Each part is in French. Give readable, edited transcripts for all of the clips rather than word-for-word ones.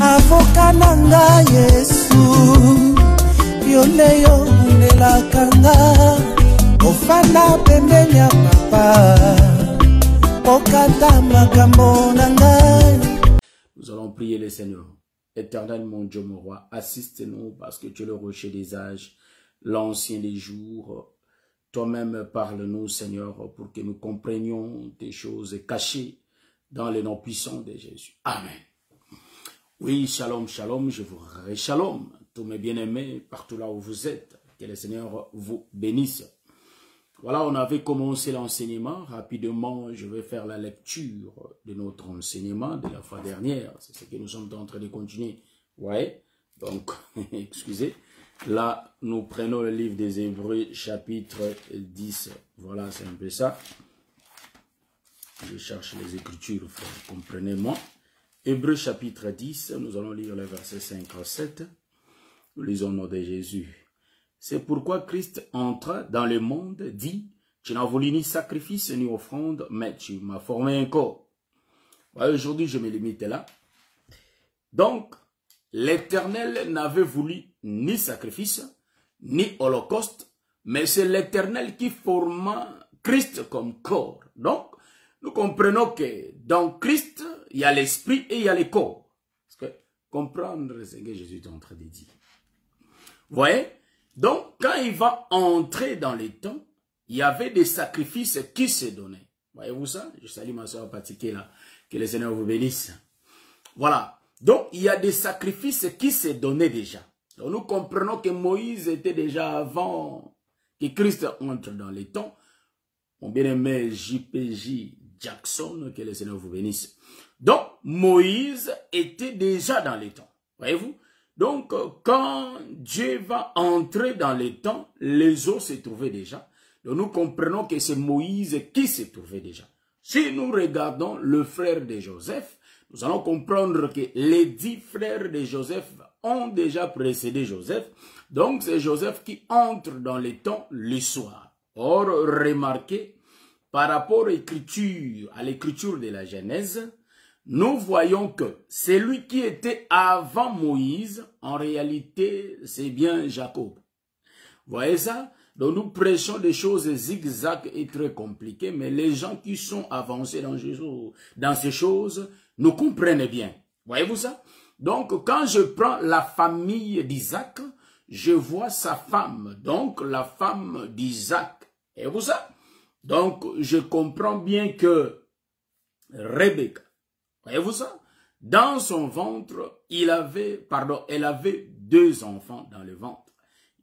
avocat nanga Yesu yoleyo ndelakanga ofana pembeni ya papa okata makambo nanga. Nous allons prier le Seigneur. Éternel mon Dieu, mon roi, assiste-nous parce que tu es le rocher des âges, l'ancien des jours. Toi-même parle-nous, Seigneur, pour que nous comprenions tes choses cachées dans le nom puissant de Jésus. Amen. Oui, shalom, shalom, je vous shalom, tous mes bien-aimés, partout là où vous êtes. Que le Seigneur vous bénisse. Voilà, on avait commencé l'enseignement. Rapidement, je vais faire la lecture de notre enseignement de la fois dernière. C'est ce que nous sommes en train de continuer. Ouais, donc, excusez. Là, nous prenons le livre des Hébreux, chapitre 10. Voilà, c'est un peu ça. Je cherche les Écritures, frère, comprenez-moi. Hébreux, chapitre 10, nous allons lire les versets 5 à 7. Nous lisons au nom de Jésus. C'est pourquoi Christ entra dans le monde, dit, tu n'as voulu ni sacrifice ni offrande, mais tu m'as formé un corps. Ouais, aujourd'hui, je me limite là. Donc, l'Éternel n'avait voulu ni sacrifice, ni holocauste, mais c'est l'Éternel qui forma Christ comme corps. Donc, nous comprenons que dans Christ, il y a l'esprit et il y a le corps. Parce que comprendre ce que Jésus est en train de dire. Vous voyez? Donc, quand il va entrer dans les temps, il y avait des sacrifices qui se donnaient. Voyez-vous ça? Je salue ma soeur Patiké là. Que le Seigneur vous bénisse. Voilà. Donc, il y a des sacrifices qui se donnaient déjà. Donc, nous comprenons que Moïse était déjà avant que Christ entre dans les temps. Mon bien-aimé JPJ Jackson, que le Seigneur vous bénisse. Donc, Moïse était déjà dans les temps. Voyez-vous? Donc, quand Dieu va entrer dans les temps, les eaux se trouvaient déjà. Donc, nous comprenons que c'est Moïse qui se trouvait déjà. Si nous regardons le frère de Joseph, nous allons comprendre que les 10 frères de Joseph ont déjà précédé Joseph. Donc, c'est Joseph qui entre dans les temps le soir. Or, remarquez, par rapport à l'écriture de la Genèse, nous voyons que celui qui était avant Moïse, en réalité, c'est bien Jacob. Vous voyez ça? Donc nous prêchons des choses zigzag et très compliquées, mais les gens qui sont avancés dans ces choses nous comprennent bien. Voyez-vous ça? Donc quand je prends la famille d'Isaac, je vois sa femme, donc la femme d'Isaac. Voyez-vous ça? Donc je comprends bien que Rebecca, voyez-vous ça? Dans son ventre, elle avait 2 enfants dans le ventre.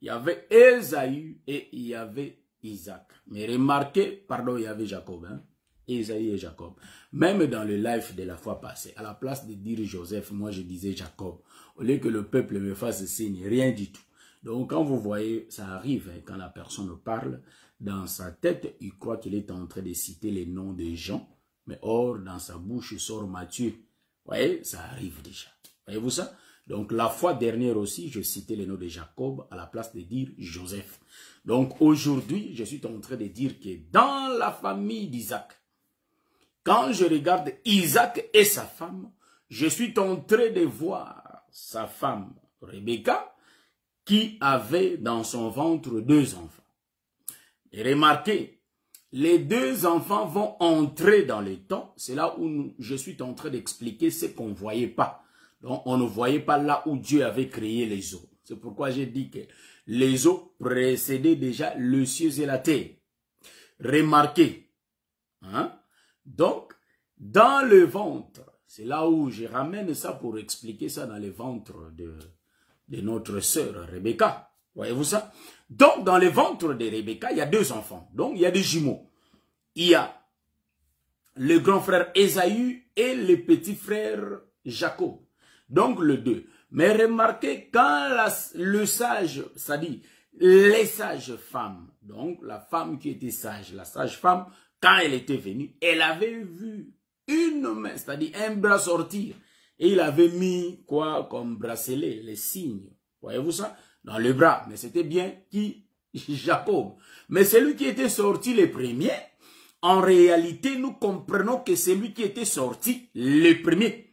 Il y avait Ésaü et il y avait Isaac. Mais remarquez, il y avait Jacob. Hein? Ésaü et Jacob. Même dans le live de la fois passée, à la place de dire Joseph, moi je disais Jacob. Au lieu que le peuple me fasse signe, rien du tout. Donc quand vous voyez, ça arrive, hein, quand la personne parle, dans sa tête, il croit qu'il est en train de citer les noms des gens. Mais or, dans sa bouche, sort Matthieu. Vous voyez, ça arrive déjà. Voyez-vous ça? Donc, la fois dernière aussi, je citais le nom de Jacob à la place de dire Joseph. Donc, aujourd'hui, je suis en train de dire que dans la famille d'Isaac, quand je regarde Isaac et sa femme, je suis en train de voir sa femme, Rebecca, qui avait dans son ventre 2 enfants. Et remarquez, les 2 enfants vont entrer dans le temps. C'est là où je suis en train d'expliquer ce qu'on ne voyait pas. Donc, on ne voyait pas là où Dieu avait créé les eaux. C'est pourquoi j'ai dit que les eaux précédaient déjà le ciel et la terre. Remarquez. Hein? Donc, dans le ventre, c'est là où je ramène ça pour expliquer ça dans le ventre de notre sœur Rebecca. Voyez-vous ça? Donc, dans le ventre de Rebecca, il y a 2 enfants. Donc, il y a des jumeaux. Il y a le grand frère Ésaü et le petit frère Jacob. Donc, le 2. Mais remarquez, quand le sage, c'est-à-dire les sages femmes, donc la femme qui était sage, la sage femme, quand elle était venue, elle avait vu une main, c'est-à-dire un bras sortir. Et il avait mis quoi comme bracelet, les signes. Voyez-vous ça? Dans le bras. Mais c'était bien qui? Jacob. Mais celui qui était sorti le premier, en réalité, nous comprenons que c'est lui qui était sorti le premier.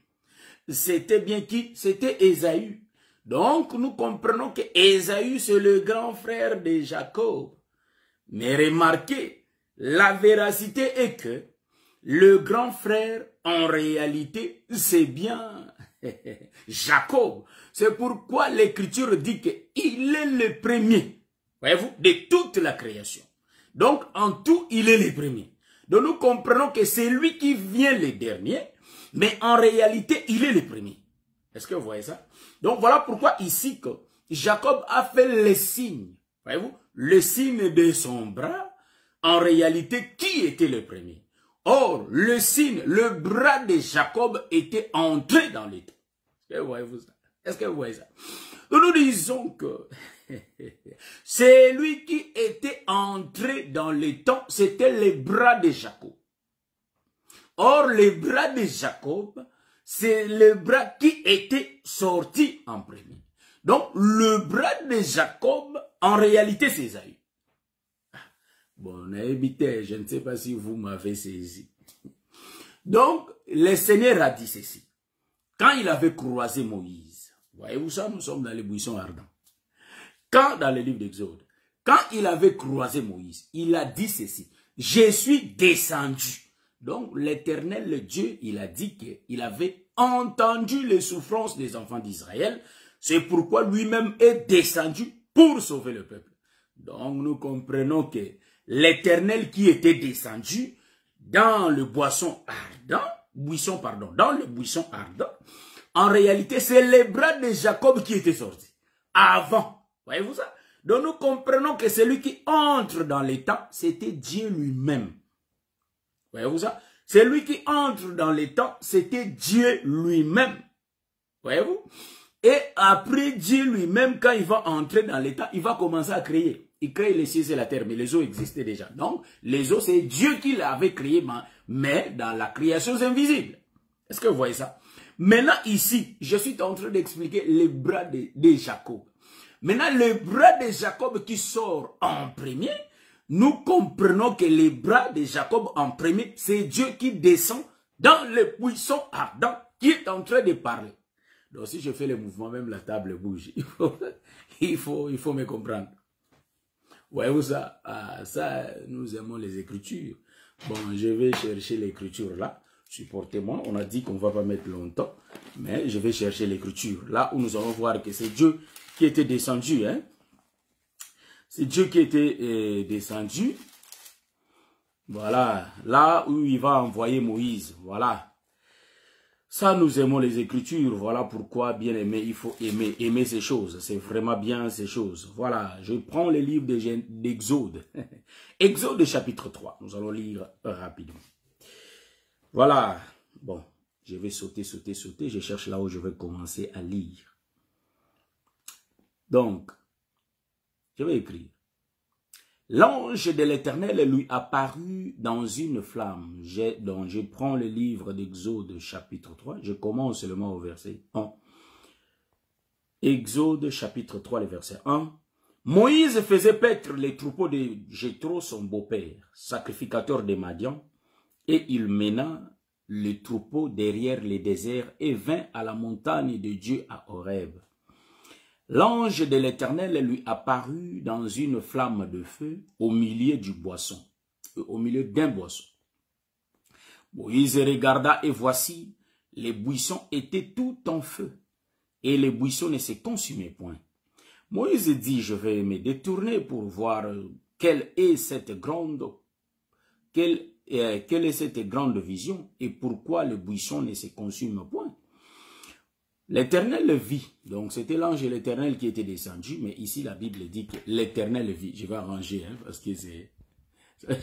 c'était bien qui? C'était Ésaü. Donc, nous comprenons que Ésaü, c'est le grand frère de Jacob. Mais remarquez, la véracité est que le grand frère, en réalité, c'est bien Jacob. C'est pourquoi l'Écriture dit qu'il est le premier, voyez-vous, de toute la création. Donc, en tout, il est le premier. Donc, nous comprenons que c'est lui qui vient le dernier, mais en réalité, il est le premier. Est-ce que vous voyez ça? Donc, voilà pourquoi ici, que Jacob a fait le signe, voyez-vous, le signe de son bras. En réalité, qui était le premier? Or, le signe, le bras de Jacob était entré dans les temps. Est-ce que vous voyez ça? Est-ce que vous voyez ça? Nous disons que c'est lui qui était entré dans les temps, c'était le bras de Jacob. Or, le bras de Jacob, c'est le bras qui était sorti en premier. Donc, le bras de Jacob, en réalité, c'est Ésaü. Bon, je ne sais pas si vous m'avez saisi. Donc, le Seigneur a dit ceci. Quand il avait croisé Moïse, voyez-vous ça, nous sommes dans les buissons ardents. Quand, dans le livre d'Exode, quand il avait croisé Moïse, il a dit ceci. Je suis descendu. Donc, l'Éternel, le Dieu, il a dit qu'il avait entendu les souffrances des enfants d'Israël. C'est pourquoi lui-même est descendu pour sauver le peuple. Donc, nous comprenons que l'Éternel qui était descendu dans le buisson ardent, dans le buisson ardent, en réalité, c'est les bras de Jacob qui étaient sortis. Avant, voyez-vous ça? Donc nous comprenons que celui qui entre dans les temps, c'était Dieu lui-même. Voyez-vous ça? Celui qui entre dans les temps, c'était Dieu lui-même. Voyez-vous? Et après Dieu lui-même, quand il va entrer dans les temps, il va commencer à créer. Il crée les cieux et la terre, mais les eaux existaient déjà. Donc, les eaux, c'est Dieu qui l'avait créé, mais dans la création invisible. Est-ce que vous voyez ça? Maintenant, ici, je suis en train d'expliquer les bras de Jacob. Maintenant, le bras de Jacob qui sort en premier, nous comprenons que les bras de Jacob en premier, c'est Dieu qui descend dans le buisson ardent qui est en train de parler. Donc, si je fais le mouvement, même la table bouge. Il faut me comprendre. Voyez-vous ça? Ah, ça, nous aimons les Écritures. Bon, je vais chercher l'Écriture là. Supportez-moi. On a dit qu'on ne va pas mettre longtemps. Mais je vais chercher l'Écriture. Là où nous allons voir que c'est Dieu qui était descendu. Hein? C'est Dieu qui était descendu. Voilà. Là où il va envoyer Moïse. Voilà. Ça, nous aimons les Écritures. Voilà pourquoi, bien aimé, il faut aimer ces choses. C'est vraiment bien ces choses. Voilà, je prends le livre d'Exode. Exode chapitre 3. Nous allons lire rapidement. Voilà. Bon, je vais sauter. Je cherche là où je vais commencer à lire. Donc, je vais écrire. L'ange de l'Éternel lui apparut dans une flamme. Donc, je prends le livre d'Exode chapitre 3. Je commence seulement au verset 1. Exode chapitre 3, le verset 1. Moïse faisait paître les troupeaux de Jéthro, son beau-père, sacrificateur des Madian, et il mena les troupeaux derrière les déserts et vint à la montagne de Dieu à Horeb. L'ange de l'Éternel lui apparut dans une flamme de feu au milieu du buisson, au milieu d'un buisson. Moïse regarda et voici, les buissons étaient tout en feu et les buissons ne se consumaient point. Moïse dit, je vais me détourner pour voir quelle est cette grande vision et pourquoi les buissons ne se consument point. L'Éternel le vit. Donc, c'était l'ange de l'Éternel qui était descendu. Mais ici, la Bible dit que l'Éternel le vit. Je vais arranger, hein, parce que ça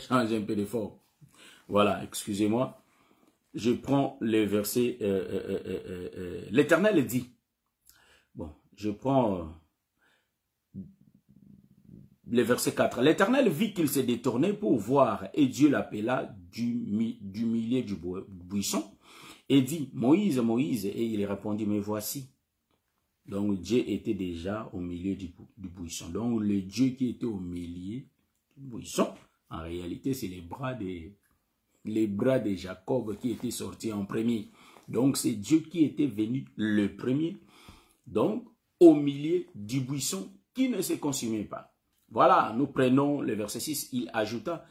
change un peu de forme. Voilà, excusez-moi. Je prends le verset. L'Éternel dit. Bon, je prends le verset 4. L'Éternel vit qu'il s'est détourné pour voir. Et Dieu l'appela du milieu du buisson. Et dit, Moïse, Moïse, et il répondit, mais voici. Donc Dieu était déjà au milieu du buisson. Donc le Dieu qui était au milieu du buisson, en réalité, c'est les bras de Jacob qui étaient sortis en premier. Donc c'est Dieu qui était venu le premier, donc au milieu du buisson qui ne se consumait pas. Voilà, nous prenons le verset 6, il ajouta,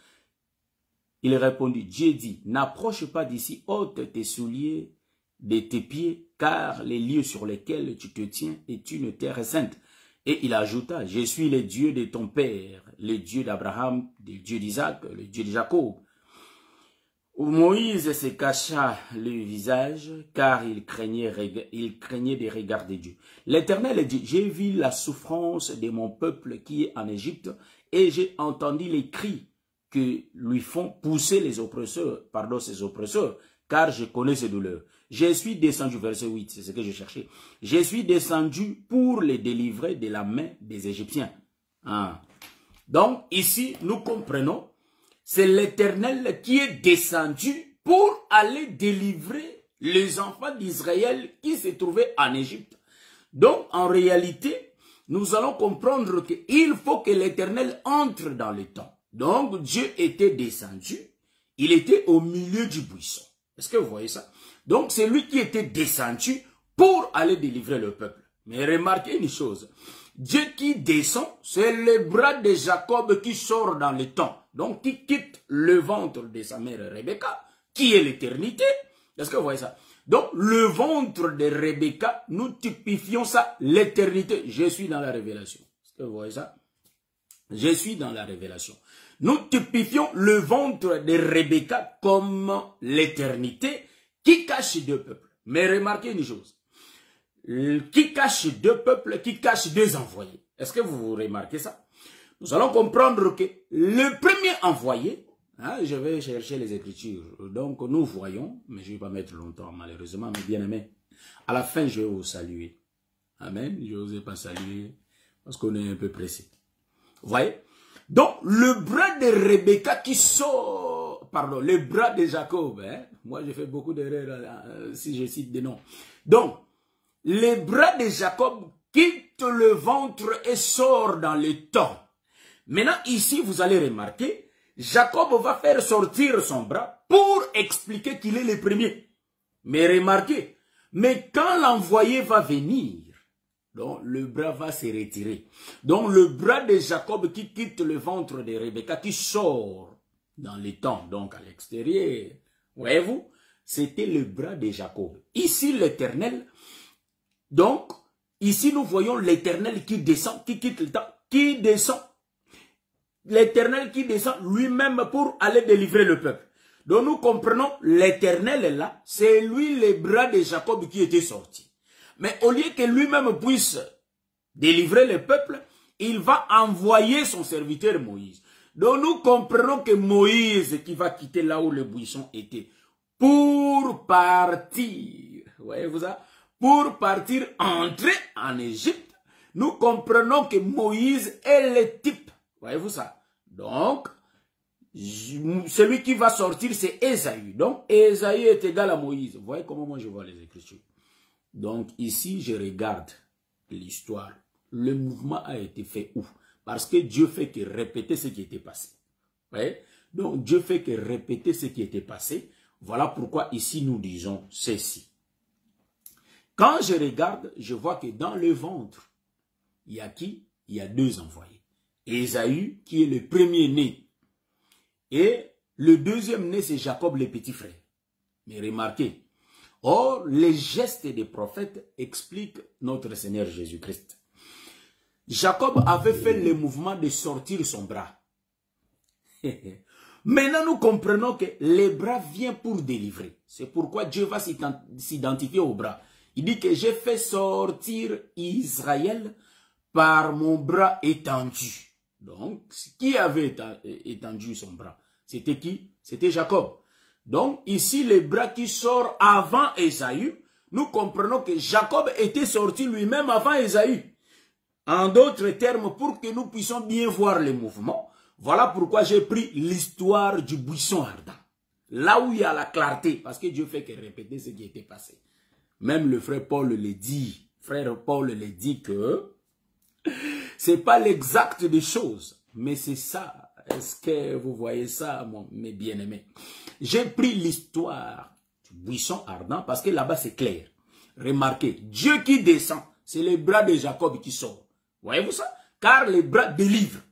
il répondit, Dieu dit, n'approche pas d'ici, ôte tes souliers de tes pieds, car les lieux sur lesquels tu te tiens est une terre sainte. Et il ajouta, je suis le Dieu de ton père, le Dieu d'Abraham, le Dieu d'Isaac, le Dieu de Jacob. Moïse se cacha le visage, car il craignait de regarder Dieu. L'Éternel dit, j'ai vu la souffrance de mon peuple qui est en Égypte, et j'ai entendu les cris que lui font pousser ses oppresseurs, car je connais ses douleurs. Je suis descendu, verset 8, c'est ce que je cherchais. Je suis descendu pour les délivrer de la main des Égyptiens. Ah. Donc, ici, nous comprenons, c'est l'Éternel qui est descendu pour aller délivrer les enfants d'Israël qui se trouvaient en Égypte. Donc, en réalité, nous allons comprendre qu'il faut que l'Éternel entre dans le temps. Donc, Dieu était descendu, il était au milieu du buisson. Est-ce que vous voyez ça? Donc, c'est lui qui était descendu pour aller délivrer le peuple. Mais remarquez une chose, Dieu qui descend, c'est le bras de Jacob qui sort dans le temps. Donc, qui quitte le ventre de sa mère Rebecca, qui est l'éternité. Est-ce que vous voyez ça? Donc, le ventre de Rebecca, nous typifions ça, l'éternité. Je suis dans la révélation. Est-ce que vous voyez ça? Je suis dans la révélation. Nous typifions le ventre de Rebecca comme l'éternité qui cache deux peuples. Mais remarquez une chose. Qui cache deux peuples, qui cache deux envoyés. Est-ce que vous remarquez ça? Nous allons comprendre que le premier envoyé, hein, je vais chercher les Écritures. Donc nous voyons, mais je ne vais pas mettre longtemps malheureusement, mais bien aimé. À la fin, je vais vous saluer. Amen. Je n'osais pas saluer parce qu'on est un peu pressé. Vous voyez? Donc, le bras de Rebecca qui sort, pardon, le bras de Jacob, hein? Moi je fais beaucoup d'erreurs si je cite des noms. Donc, les bras de Jacob quittent le ventre et sort dans le temps. Maintenant, ici, vous allez remarquer, Jacob va faire sortir son bras pour expliquer qu'il est le premier. Mais remarquez, mais quand l'envoyé va venir, donc le bras va se retirer. Donc le bras de Jacob qui quitte le ventre de Rebecca, qui sort dans les temps, donc à l'extérieur. Voyez-vous, c'était le bras de Jacob. Ici l'Éternel, donc ici nous voyons l'Éternel qui descend, qui quitte le temps, qui descend. L'Éternel qui descend lui-même pour aller délivrer le peuple. Donc nous comprenons l'Éternel là, c'est lui le bras de Jacob qui était sorti. Mais au lieu que lui-même puisse délivrer le peuple, il va envoyer son serviteur Moïse. Donc nous comprenons que Moïse qui va quitter là où le buisson était pour partir, voyez-vous ça, pour partir entrer en Égypte, nous comprenons que Moïse est le type, voyez-vous ça. Donc, celui qui va sortir c'est Ésaü. Donc Ésaü est égal à Moïse. Vous voyez comment moi je vois les Écritures. Donc ici, je regarde l'histoire. Le mouvement a été fait où? Parce que Dieu fait que répéter ce qui était passé. Oui? Donc Dieu fait que répéter ce qui était passé. Voilà pourquoi ici nous disons ceci. Quand je regarde, je vois que dans le ventre, il y a qui? Il y a deux envoyés. Ésaü qui est le premier né. Et le deuxième né c'est Jacob le petit frère. Mais remarquez, or, les gestes des prophètes expliquent notre Seigneur Jésus-Christ. Jacob avait fait le mouvement de sortir son bras. Maintenant, nous comprenons que les bras viennent pour délivrer. C'est pourquoi Dieu va s'identifier au bras. Il dit que j'ai fait sortir Israël par mon bras étendu. Donc, qui avait étendu son bras? C'était qui? C'était Jacob. Donc, ici, le bras qui sort avant Ésaü, nous comprenons que Jacob était sorti lui-même avant Ésaü. En d'autres termes, pour que nous puissions bien voir les mouvements, voilà pourquoi j'ai pris l'histoire du buisson ardent. Là où il y a la clarté, parce que Dieu fait que répéter ce qui était passé. Même le frère Paul le dit. Frère Paul le dit que c'est pas l'exact des choses, mais c'est ça. Est-ce que vous voyez ça, mes bien-aimés? J'ai pris l'histoire du buisson ardent, parce que là-bas c'est clair. Remarquez, Dieu qui descend, c'est les bras de Jacob qui sortent. Voyez-vous ça? Car les bras délivrent.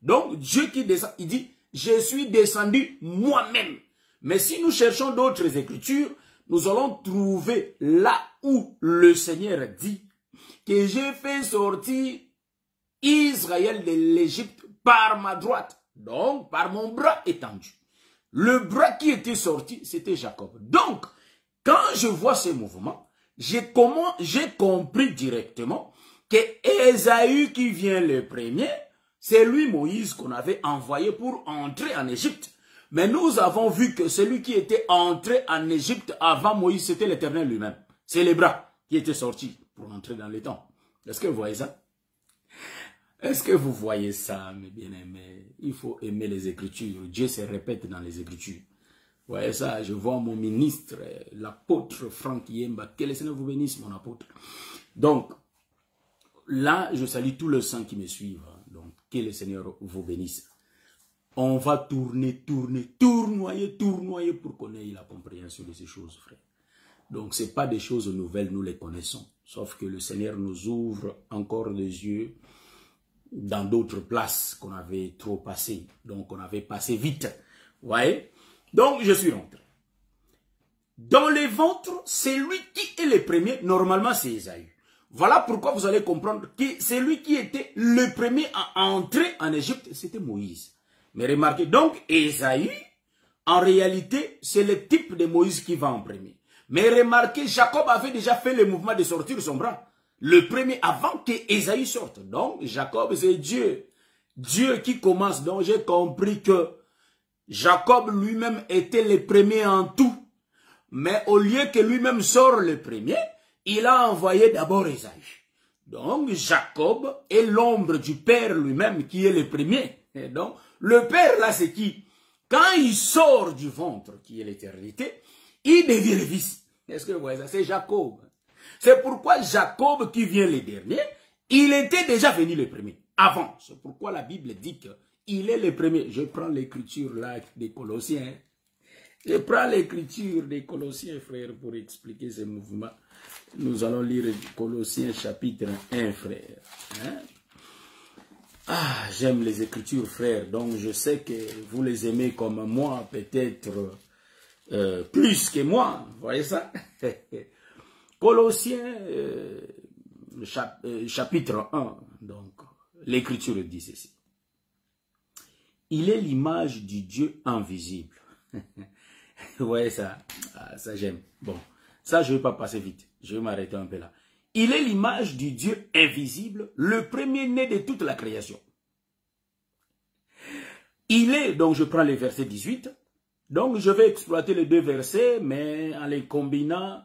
Donc Dieu qui descend, il dit, je suis descendu moi-même. Mais si nous cherchons d'autres écritures, nous allons trouver là où le Seigneur dit que j'ai fait sortir Israël de l'Égypte par ma droite, donc par mon bras étendu. Le bras qui était sorti, c'était Jacob. Donc, quand je vois ce mouvement, j'ai compris directement que Ésaü qui vient le premier, c'est lui Moïse qu'on avait envoyé pour entrer en Égypte. Mais nous avons vu que celui qui était entré en Égypte avant Moïse, c'était l'Éternel lui-même. C'est les bras qui étaient sortis pour entrer dans les temps. Est-ce que vous voyez ça? Est-ce que vous voyez ça, mes bien-aimés? Il faut aimer les Écritures. Dieu se répète dans les Écritures. Vous voyez ça? Je vois mon ministre, l'apôtre Franck Yemba. Que le Seigneur vous bénisse, mon apôtre. Donc, là, je salue tous les saints qui me suivent. Donc, que le Seigneur vous bénisse. On va tournoyer pour qu'on ait la compréhension de ces choses, frère. Donc, ce n'est pas des choses nouvelles, nous les connaissons. Sauf que le Seigneur nous ouvre encore les yeux dans d'autres places qu'on avait trop passées. Donc, on avait passé vite. Vous voyez? Donc, je suis rentré. Dans les ventres, celui qui est le premier, normalement, c'est Ésaü. Voilà pourquoi vous allez comprendre que celui qui était le premier à entrer en Égypte, c'était Moïse. Mais remarquez, donc, Ésaü, en réalité, c'est le type de Moïse qui va en premier. Mais remarquez, Jacob avait déjà fait le mouvement de sortir son bras. Le premier avant que Ésaü sorte. Donc, Jacob, c'est Dieu. Dieu qui commence. Donc, j'ai compris que Jacob lui-même était le premier en tout. Mais au lieu que lui-même sorte le premier, il a envoyé d'abord Ésaü. Donc, Jacob est l'ombre du Père lui-même qui est le premier. Et donc, le Père, là, c'est qui? Quand il sort du ventre, qui est l'éternité, il devient le fils. Est-ce que vous voyez ça? C'est Jacob. C'est pourquoi Jacob, qui vient le dernier, il était déjà venu le premier. Avant. C'est pourquoi la Bible dit qu'il est le premier. Je prends l'écriture là des Colossiens. Je prends l'écriture des Colossiens, frère, pour expliquer ce mouvement. Nous allons lire Colossiens chapitre 1, frère. Hein? Ah, j'aime les Écritures, frère, donc je sais que vous les aimez comme moi, peut-être plus que moi, vous voyez ça? Colossiens chapitre 1, donc l'Écriture dit ceci. Il est l'image du Dieu invisible. Vous voyez ça? Ah, ça j'aime. Bon, ça je ne vais pas passer vite, je vais m'arrêter un peu là. Il est l'image du Dieu invisible, le premier-né de toute la création. Il est, donc je prends le verset 18, donc je vais exploiter les deux versets, mais en les combinant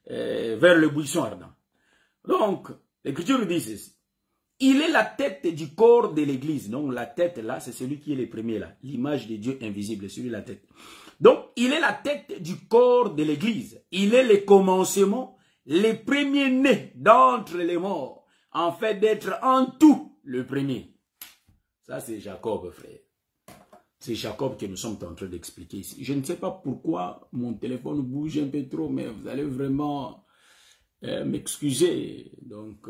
vers le buisson ardent. Donc, l'Écriture dit ceci. Il est la tête du corps de l'Église. Donc la tête là, c'est celui qui est le premier là. L'image de Dieu invisible, celui de la tête. Donc, il est la tête du corps de l'Église. Il est le commencement, les premiers-nés d'entre les morts, en fait d'être en tout le premier. Ça, c'est Jacob, frère. C'est Jacob que nous sommes en train d'expliquer ici. Je ne sais pas pourquoi mon téléphone bouge un peu trop, mais vous allez vraiment m'excuser. Donc,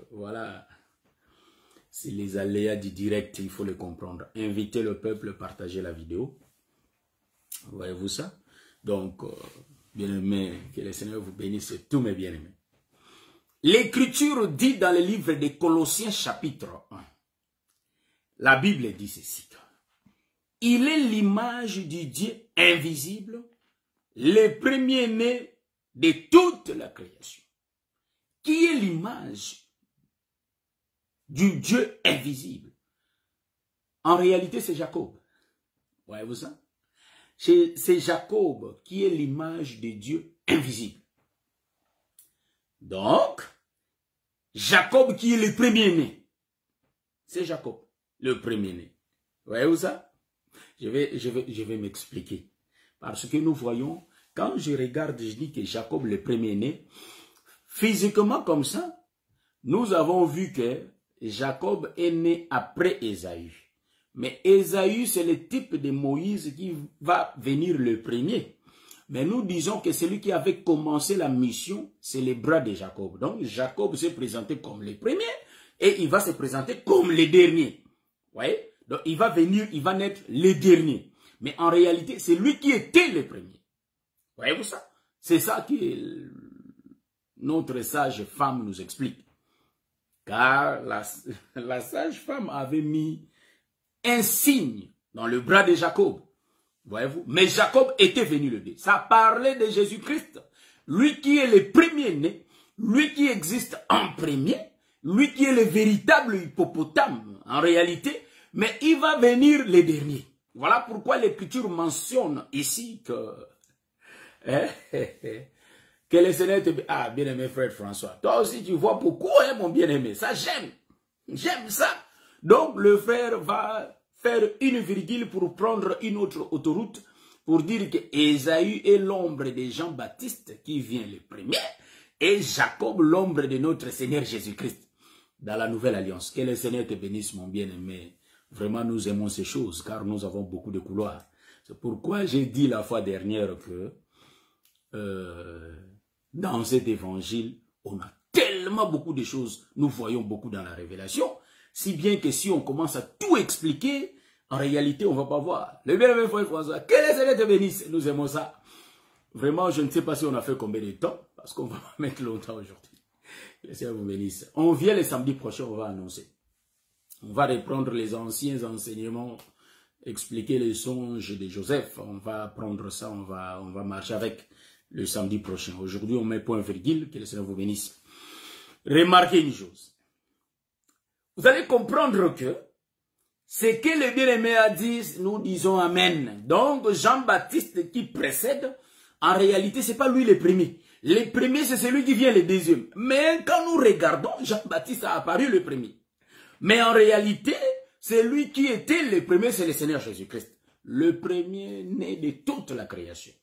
voilà. C'est les aléas du direct, il faut le comprendre. Invitez le peuple, partagez la vidéo. Voyez-vous ça? Donc, bien-aimés, que le Seigneur vous bénisse, tous mes bien-aimés. L'Écriture dit dans le livre de Colossiens chapitre 1, la Bible dit ceci. Il est l'image du Dieu invisible, le premier-né de toute la création. Qui est l'image du Dieu invisible? En réalité, c'est Jacob. Voyez-vous ça? C'est Jacob qui est l'image de Dieu invisible. Donc, Jacob qui est le premier-né. C'est Jacob, le premier-né. Voyez-vous ça? Je vais m'expliquer. Parce que nous voyons, quand je regarde, je dis que Jacob, le premier-né, physiquement comme ça, nous avons vu que Jacob est né après Ésaü. Mais Ésaü, c'est le type de Moïse qui va venir le premier. Mais nous disons que celui qui avait commencé la mission, c'est les bras de Jacob. Donc Jacob s'est présenté comme le premier et il va se présenter comme le dernier. Vous voyez? Donc il va venir, il va naître le dernier. Mais en réalité, c'est lui qui était le premier. Voyez-vous ça? C'est ça que notre sage femme nous explique. Car la sage femme avait mis un signe dans le bras de Jacob. Voyez-vous? Mais Jacob était venu le dire. Ça parlait de Jésus-Christ. Lui qui est le premier-né, lui qui existe en premier, lui qui est le véritable hippopotame en réalité, mais il va venir le dernier. Voilà pourquoi l'Écriture mentionne ici que le Seigneur te... Ah, bien-aimé frère François, toi aussi tu vois beaucoup, hein, mon bien-aimé, ça j'aime. J'aime ça. Donc le frère va faire une virgule pour prendre une autre autoroute pour dire que Ésaü est l'ombre de Jean-Baptiste qui vient le premier et Jacob l'ombre de notre Seigneur Jésus-Christ dans la nouvelle alliance. Que le Seigneur te bénisse mon bien-aimé. Vraiment nous aimons ces choses car nous avons beaucoup de couloirs. C'est pourquoi j'ai dit la fois dernière que dans cet évangile on a tellement beaucoup de choses, nous voyons beaucoup dans la révélation. Si bien que si on commence à tout expliquer, en réalité, on ne va pas voir. Le bien-aimé frère François, que le Seigneur te bénisse. Nous aimons ça. Vraiment, je ne sais pas si on a fait combien de temps, parce qu'on va mettre longtemps aujourd'hui. Que le Seigneur vous bénisse. On vient le samedi prochain, on va annoncer. On va reprendre les anciens enseignements, expliquer les songes de Joseph. On va prendre ça, on va marcher avec le samedi prochain. Aujourd'hui, on met point virgule, que le Seigneur vous bénisse. Remarquez une chose. Vous allez comprendre que ce que le bien-aimé a dit, nous disons Amen. Donc, Jean-Baptiste qui précède, en réalité, ce n'est pas lui le premier. Le premier, c'est celui qui vient le deuxième. Mais quand nous regardons, Jean-Baptiste a apparu le premier. Mais en réalité, celui qui était le premier, c'est le Seigneur Jésus-Christ. Le premier né de toute la création.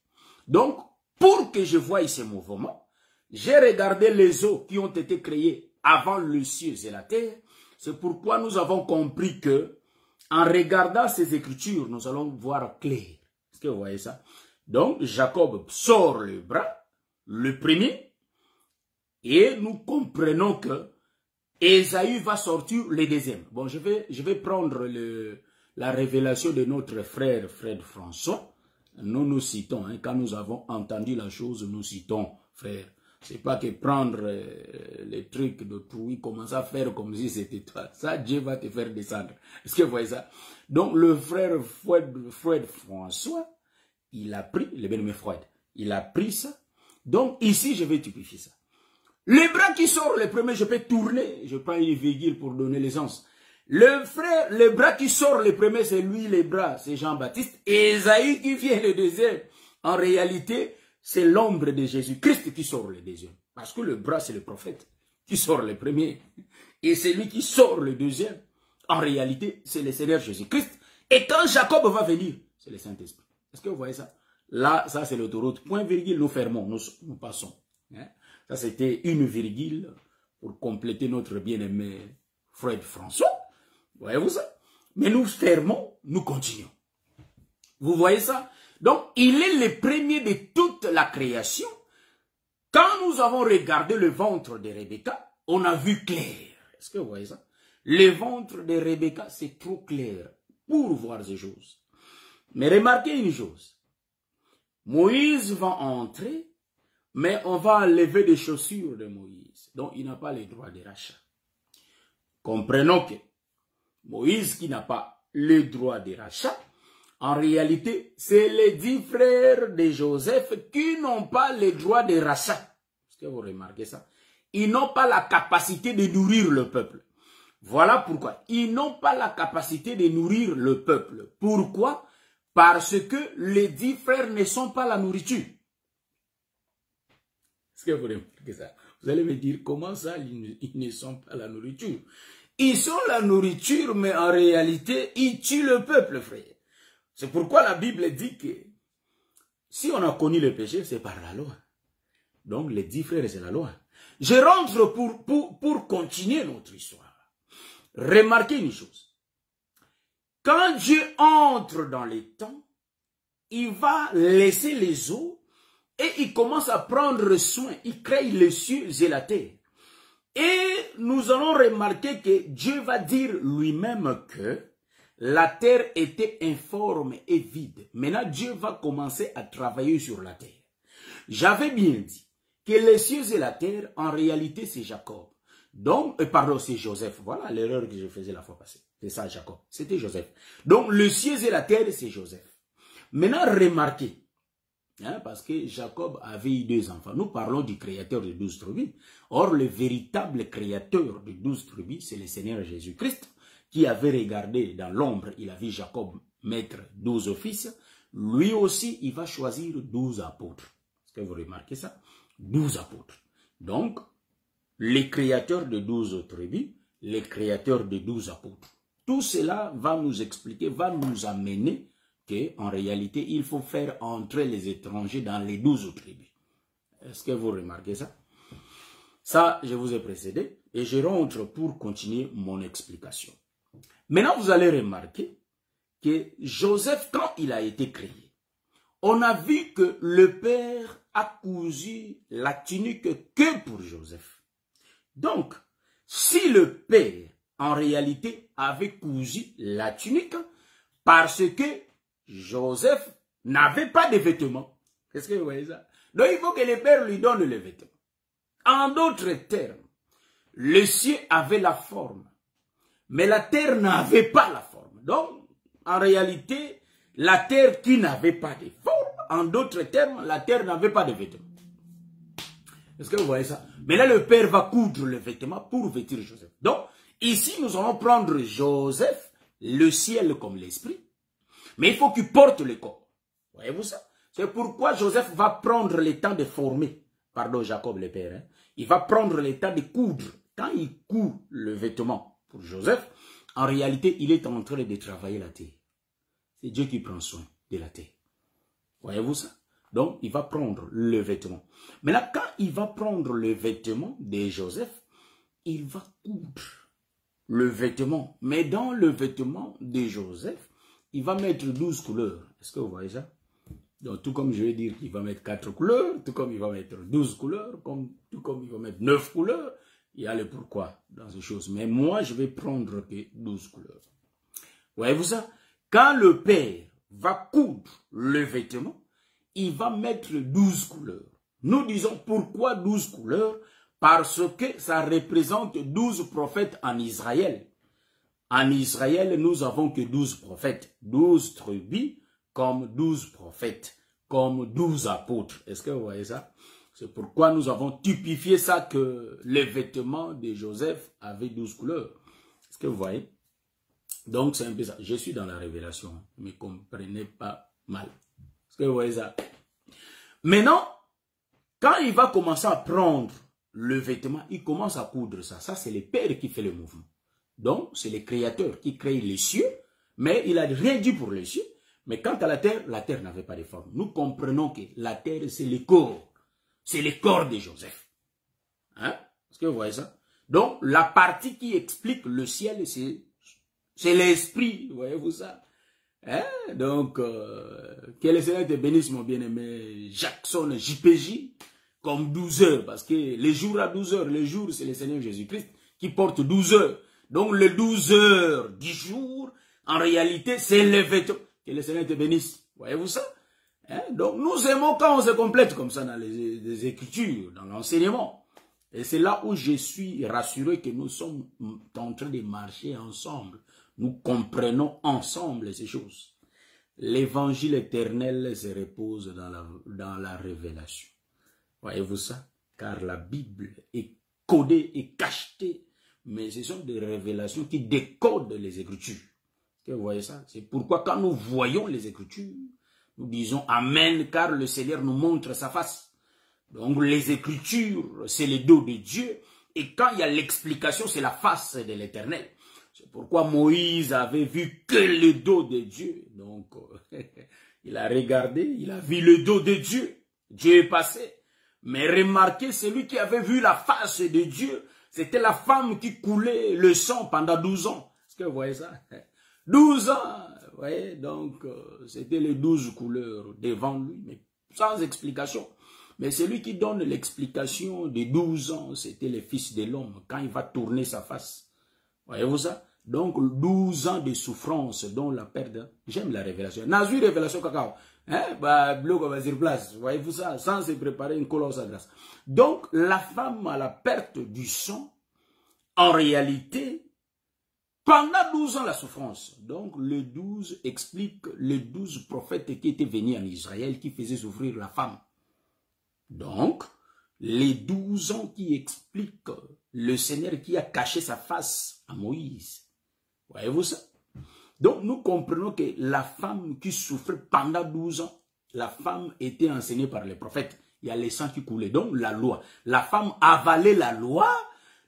Donc, pour que je voie ce mouvement, j'ai regardé les eaux qui ont été créées avant le ciel et la terre. C'est pourquoi nous avons compris que, en regardant ces écritures, nous allons voir clair. Est-ce que vous voyez ça? Donc, Jacob sort le bras, le premier, et nous comprenons que Ésaü va sortir le deuxième. Bon, je vais prendre la révélation de notre frère François. Nous citons, hein, quand nous avons entendu la chose, nous citons, frère. C'est pas que prendre les trucs d'autrui, commencer à faire comme si c'était toi. Ça, Dieu va te faire descendre. Est-ce que vous voyez ça? Donc, le frère Fred François, il a pris, le bien-aimé Fred, il a pris ça. Donc, ici, je vais typifier ça. Les bras qui sortent, le premier, je peux tourner. Je prends une virgule pour donner l'essence. Le bras qui sort le premier, c'est lui, les bras, c'est Jean-Baptiste. Et Ésaü qui vient le deuxième. En réalité, c'est l'ombre de Jésus-Christ qui sort le deuxième. Parce que le bras, c'est le prophète qui sort le premier. Et celui qui sort le deuxième, en réalité, c'est le Seigneur Jésus-Christ. Et quand Jacob va venir, c'est le Saint-Esprit. Est-ce que vous voyez ça? Là, ça c'est l'autoroute. Point virgule, nous fermons, nous passons. Hein? Ça c'était une virgule pour compléter notre bien-aimé Fred François. Voyez-vous ça? Mais nous fermons, nous continuons. Vous voyez ça? Donc, il est le premier de toute la création. Quand nous avons regardé le ventre de Rebecca, on a vu clair. Est-ce que vous voyez ça? Le ventre de Rebecca, c'est trop clair pour voir ces choses. Mais remarquez une chose. Moïse va entrer, mais on va enlever des chaussures de Moïse. Donc, il n'a pas le droit de rachat. Comprenons que Moïse qui n'a pas le droit de rachat, en réalité, c'est les 10 frères de Joseph qui n'ont pas le droit de rachat. Est-ce que vous remarquez ça? Ils n'ont pas la capacité de nourrir le peuple. Voilà pourquoi. Ils n'ont pas la capacité de nourrir le peuple. Pourquoi? Parce que les 10 frères ne sont pas la nourriture. Est-ce que vous remarquez ça? Vous allez me dire, comment ça, ils ne sont pas la nourriture? Ils sont la nourriture, mais en réalité, ils tuent le peuple, frère. C'est pourquoi la Bible dit que si on a connu le péché, c'est par la loi. Donc, les 10 frères, c'est la loi. Je rentre pour continuer notre histoire. Remarquez une chose. Quand Dieu entre dans les temps, il va laisser les eaux Et il commence à prendre soin. Il crée les cieux et la terre. Et nous allons remarquer que Dieu va dire lui-même que la terre était informe et vide. Maintenant, Dieu va commencer à travailler sur la terre. J'avais bien dit que les cieux et la terre, en réalité, c'est Jacob. Donc, pardon, c'est Joseph. Voilà l'erreur que je faisais la fois passée. C'est ça, Jacob. C'était Joseph. Donc, le cieux et la terre, c'est Joseph. Maintenant, remarquez, hein, parce que Jacob avait eu 2 enfants. Nous parlons du créateur de 12 tribus. Or, le véritable créateur de 12 tribus, c'est le Seigneur Jésus-Christ, qui avait regardé dans l'ombre, il a vu Jacob mettre 12 fils. Lui aussi, il va choisir 12 apôtres. Est-ce que vous remarquez ça? 12 apôtres. Donc, les créateurs de 12 tribus, les créateurs de 12 apôtres. Tout cela va nous expliquer, va nous amener qu'en réalité, il faut faire entrer les étrangers dans les 12 tribus. Est-ce que vous remarquez ça? Ça, je vous ai précédé et je rentre pour continuer mon explication. Maintenant, vous allez remarquer que Joseph, quand il a été créé, on a vu que le père a cousu la tunique que pour Joseph. Donc, si le père, en réalité, avait cousu la tunique, parce que Joseph n'avait pas de vêtements. Qu'est-ce que vous voyez ça? Donc, il faut que le père lui donne les vêtements. En d'autres termes, le ciel avait la forme, mais la terre n'avait pas la forme. Donc, en réalité, la terre qui n'avait pas de forme, en d'autres termes, la terre n'avait pas de vêtements. Est-ce que vous voyez ça? Mais là, le père va coudre le vêtement pour vêtir Joseph. Donc, ici, nous allons prendre Joseph, le ciel comme l'esprit, mais il faut qu'il porte le corps. Voyez-vous ça? C'est pourquoi Joseph va prendre le temps de former. Pardon, Jacob le père. Hein? Il va prendre le temps de coudre. Quand il coud le vêtement pour Joseph, en réalité, il est en train de travailler la terre. C'est Dieu qui prend soin de la terre. Voyez-vous ça? Donc, il va prendre le vêtement. Mais là, quand il va prendre le vêtement de Joseph, il va coudre le vêtement. Mais dans le vêtement de Joseph, il va mettre 12 couleurs. Est-ce que vous voyez ça? Donc, tout comme je vais dire qu'il va mettre 4 couleurs, tout comme il va mettre 12 couleurs, tout comme il va mettre 9 couleurs, il y a le pourquoi dans ces choses. Mais moi, je vais prendre que 12 couleurs. Voyez-vous ça? Quand le père va coudre le vêtement, il va mettre 12 couleurs. Nous disons pourquoi 12 couleurs? Parce que ça représente 12 prophètes en Israël. En Israël, nous avons que 12 prophètes, 12 tribus, comme 12 prophètes, comme 12 apôtres. Est-ce que vous voyez ça? C'est pourquoi nous avons typifié ça que les vêtements de Joseph avaient 12 couleurs. Est-ce que vous voyez? Donc c'est un peu ça. Je suis dans la révélation, ne me comprenez pas mal. Est-ce que vous voyez ça? Maintenant, quand il va commencer à prendre le vêtement, il commence à coudre ça. Ça, c'est le Père qui fait le mouvement. Donc, c'est le Créateur qui crée les cieux, mais il a rien dit pour les cieux. Mais quant à la terre n'avait pas de forme. Nous comprenons que la terre, c'est le corps. C'est le corps de Joseph. Hein? Est-ce que vous voyez ça? Donc, la partie qui explique le ciel, c'est l'esprit. Voyez-vous ça? Hein? Donc, que le Seigneur te bénisse, mon bien-aimé Jackson JPJ, comme 12 heures. Parce que les jours à 12 heures, le jour, c'est le Seigneur Jésus-Christ qui porte 12 heures. Donc, les 12 heures du jour, en réalité, c'est le vêtement. Que le Seigneur te bénisse. Voyez-vous ça? Hein? Donc, nous aimons quand on se complète comme ça dans les Écritures, dans l'enseignement. Et c'est là où je suis rassuré que nous sommes en train de marcher ensemble. Nous comprenons ensemble ces choses. L'évangile éternel se repose dans la révélation. Voyez-vous ça? Car la Bible est codée et cachetée. Mais ce sont des révélations qui décodent les Écritures. Est-ce que vous voyez ça? C'est pourquoi quand nous voyons les Écritures, nous disons Amen, car le Seigneur nous montre sa face. Donc les Écritures, c'est le dos de Dieu. Et quand il y a l'explication, c'est la face de l'Éternel. C'est pourquoi Moïse avait vu que le dos de Dieu. Donc, il a regardé, il a vu le dos de Dieu. Dieu est passé. Mais remarquez, celui qui avait vu la face de Dieu, c'était la femme qui coulait le sang pendant 12 ans. Est-ce que vous voyez ça? 12 ans, vous voyez, donc c'était les 12 couleurs devant lui, mais sans explication. Mais celui qui donne l'explication des 12 ans, c'était le Fils de l'homme, quand il va tourner sa face. Voyez-vous ça? Donc, 12 ans de souffrance, dont la perte. J'aime la révélation. Nazu révélation cacao. Hein? Bah, bloc va sur place. Voyez-vous ça? Sans se préparer une colonne à grâce. Donc, la femme à la perte du sang, en réalité, pendant 12 ans la souffrance. Donc, le 12 explique les 12 prophètes qui étaient venus en Israël, qui faisaient souffrir la femme. Donc, les 12 ans qui expliquent le Seigneur qui a caché sa face à Moïse. Voyez-vous ça? Donc, nous comprenons que la femme qui souffrait pendant 12 ans, la femme était enseignée par les prophètes. Il y a les sangs qui coulaient. Donc, la loi. La femme avalait la loi.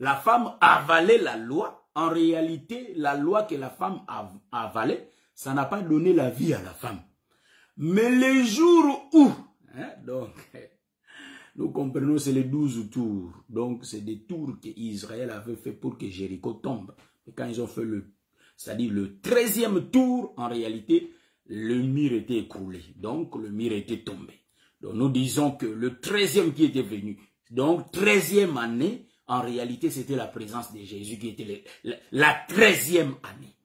La femme avalait la loi. En réalité, la loi que la femme avalait, ça n'a pas donné la vie à la femme. Mais les jours où, donc, nous comprenons, c'est les 12 tours. Donc, c'est des tours qu'Israël avait fait pour que Jéricho tombe. Et quand ils ont fait c'est-à-dire le 13e tour, en réalité, le mur était écroulé. Donc, le mur était tombé. Donc, nous disons que le 13e qui était venu, donc 13e année, en réalité, c'était la présence de Jésus qui était la 13e année.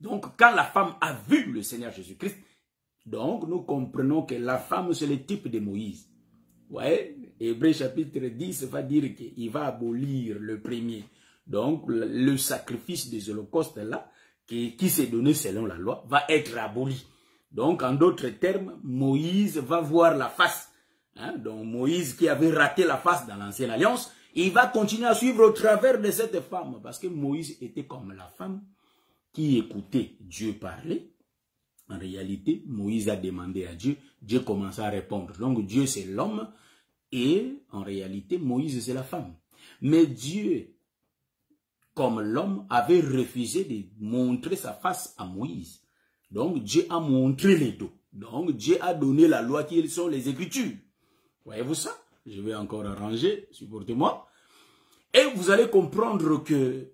Donc, quand la femme a vu le Seigneur Jésus-Christ, donc, nous comprenons que la femme, c'est le type de Moïse. Ouais, Hébreux chapitre 10 va dire qu'il va abolir le premier. Donc, le sacrifice des holocaustes là, qui s'est donné selon la loi, va être aboli. Donc, en d'autres termes, Moïse va voir la face. Donc, Moïse qui avait raté la face dans l'ancienne alliance, il va continuer à suivre au travers de cette femme. Parce que Moïse était comme la femme qui écoutait Dieu parler. En réalité, Moïse a demandé à Dieu, Dieu commença à répondre. Donc, Dieu c'est l'homme et en réalité, Moïse c'est la femme. Mais Dieu, comme l'homme, avait refusé de montrer sa face à Moïse. Donc, Dieu a montré les dos. Donc, Dieu a donné la loi qui sont les Écritures. Voyez-vous ça? Je vais encore arranger, supportez-moi. Et vous allez comprendre que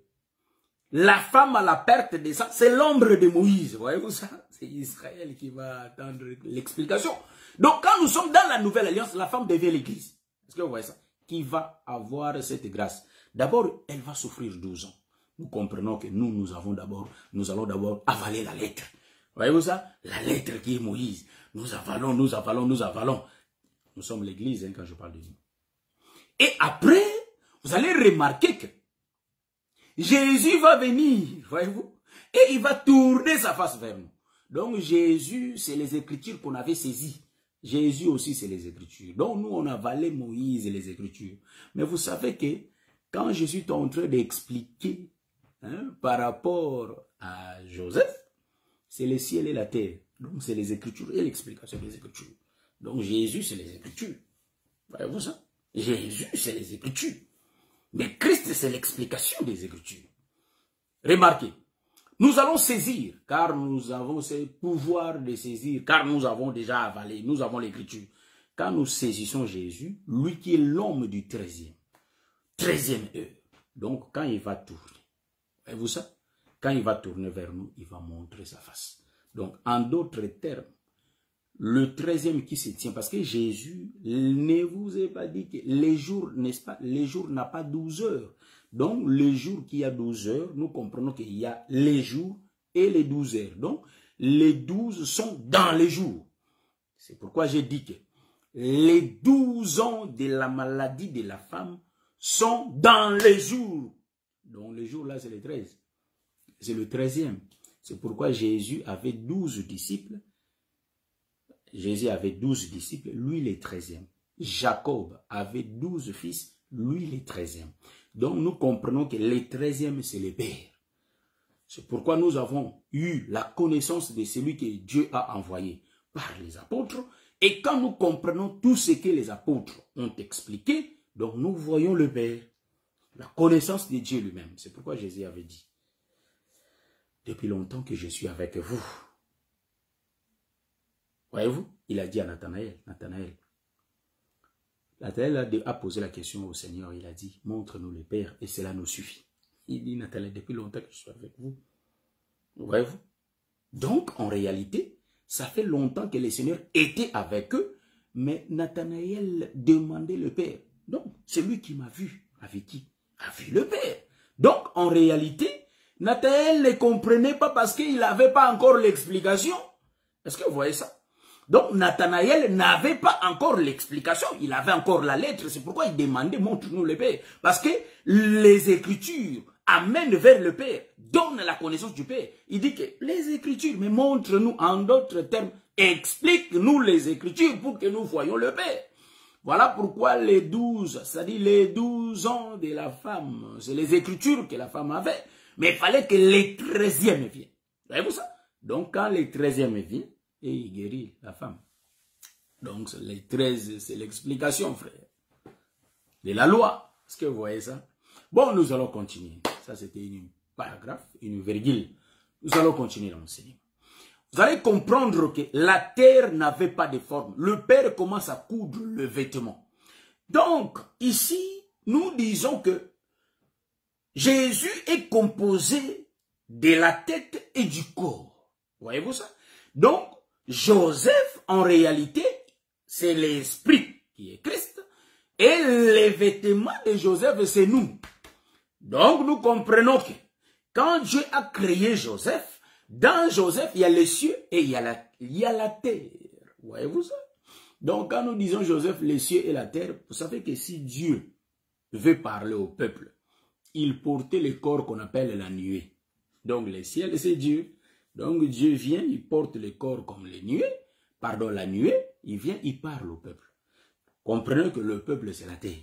la femme à la perte des sangs, c'est l'ombre de Moïse. Voyez-vous ça? C'est Israël qui va attendre l'explication. Donc, quand nous sommes dans la nouvelle alliance, la femme devient l'église. Est-ce que vous voyez ça? Qui va avoir cette grâce? D'abord, elle va souffrir 12 ans. Nous comprenons que nous allons d'abord avaler la lettre. Voyez-vous ça? La lettre qui est Moïse. Nous avalons, nous avalons, nous avalons. Nous sommes l'église quand je parle de nous. Et après, vous allez remarquer que Jésus va venir, voyez-vous, et il va tourner sa face vers nous. Donc Jésus, c'est les Écritures qu'on avait saisies. Jésus aussi, c'est les Écritures. Donc nous, on avalait Moïse et les Écritures. Mais vous savez que quand je suis en train d'expliquer par rapport à Joseph, c'est le ciel et la terre. Donc c'est les Écritures et l'explication des Écritures. Donc Jésus, c'est les Écritures. Voyez-vous ça? Jésus, c'est les Écritures. Mais Christ, c'est l'explication des Écritures. Remarquez, nous allons saisir, car nous avons ce pouvoir de saisir, car nous avons déjà avalé, nous avons l'Écriture. Quand nous saisissons Jésus, lui qui est l'homme du 13e heure, donc quand il va tourner, voyez-vous ça? Quand il va tourner vers nous, il va montrer sa face. Donc, en d'autres termes, le 13e qui se tient, parce que Jésus ne vous a pas dit que les jours, n'est-ce pas, les jours n'a pas 12 heures. Donc, les jours qui a 12 heures, nous comprenons qu'il y a les jours et les 12 heures. Donc, les 12 sont dans les jours. C'est pourquoi j'ai dit que les 12 ans de la maladie de la femme sont dans les jours. Donc, les jours là, c'est les 13. C'est le 13e. C'est pourquoi Jésus avait 12 disciples. Jésus avait 12 disciples, lui les 13e. Jacob avait 12 fils, lui les 13e. Donc nous comprenons que les 13e, c'est les pères. C'est pourquoi nous avons eu la connaissance de celui que Dieu a envoyé par les apôtres. Et quand nous comprenons tout ce que les apôtres ont expliqué, donc nous voyons le Père, la connaissance de Dieu lui-même. C'est pourquoi Jésus avait dit, depuis longtemps que je suis avec vous. Voyez-vous, il a dit à Nathanaël, Nathanaël a posé la question au Seigneur, il a dit, montre-nous le Père et cela nous suffit. Il dit, Nathanaël, depuis longtemps que je suis avec vous. Voyez-vous? Donc, en réalité, ça fait longtemps que le Seigneur était avec eux, Mais Nathanaël demandait le Père. Donc, celui qui m'a vu, avec qui? A vu le Père. Donc, en réalité, Nathanaël ne comprenait pas parce qu'il n'avait pas encore l'explication. Est-ce que vous voyez ça? Donc, Nathanaël n'avait pas encore l'explication. Il avait encore la lettre. C'est pourquoi il demandait, montre-nous le Père. Parce que les Écritures amènent vers le Père, donnent la connaissance du Père. Il dit que les Écritures, mais montre-nous en d'autres termes, explique-nous les Écritures pour que nous voyions le Père. Voilà pourquoi les 12, c'est-à-dire les 12 ans de la femme, c'est les Écritures que la femme avait. Mais il fallait que les 13e viennent. Voyez-vous ça? Donc, quand les 13e vient, et il guérit la femme. Donc, les 13, c'est l'explication, frère, de la loi. Est-ce que vous voyez ça? Bon, nous allons continuer. Ça, c'était une paragraphe, une virgule. Nous allons continuer l'enseignement. Vous allez comprendre que la terre n'avait pas de forme. Le Père commence à coudre le vêtement. Donc, ici, nous disons que Jésus est composé de la tête et du corps. Voyez-vous ça? Donc, Joseph, en réalité, c'est l'esprit qui est Christ. Et les vêtements de Joseph, c'est nous. Donc, nous comprenons que quand Dieu a créé Joseph, dans Joseph, il y a les cieux et il y a la terre. Voyez-vous ça? Donc, quand nous disons Joseph, les cieux et la terre, vous savez que si Dieu veut parler au peuple, il portait le corps qu'on appelle la nuée. Donc, les ciels, c'est Dieu. Donc, Dieu vient, il porte le corps comme les nuées. Pardon, la nuée, il vient, il parle au peuple. Comprenez que le peuple, c'est la terre.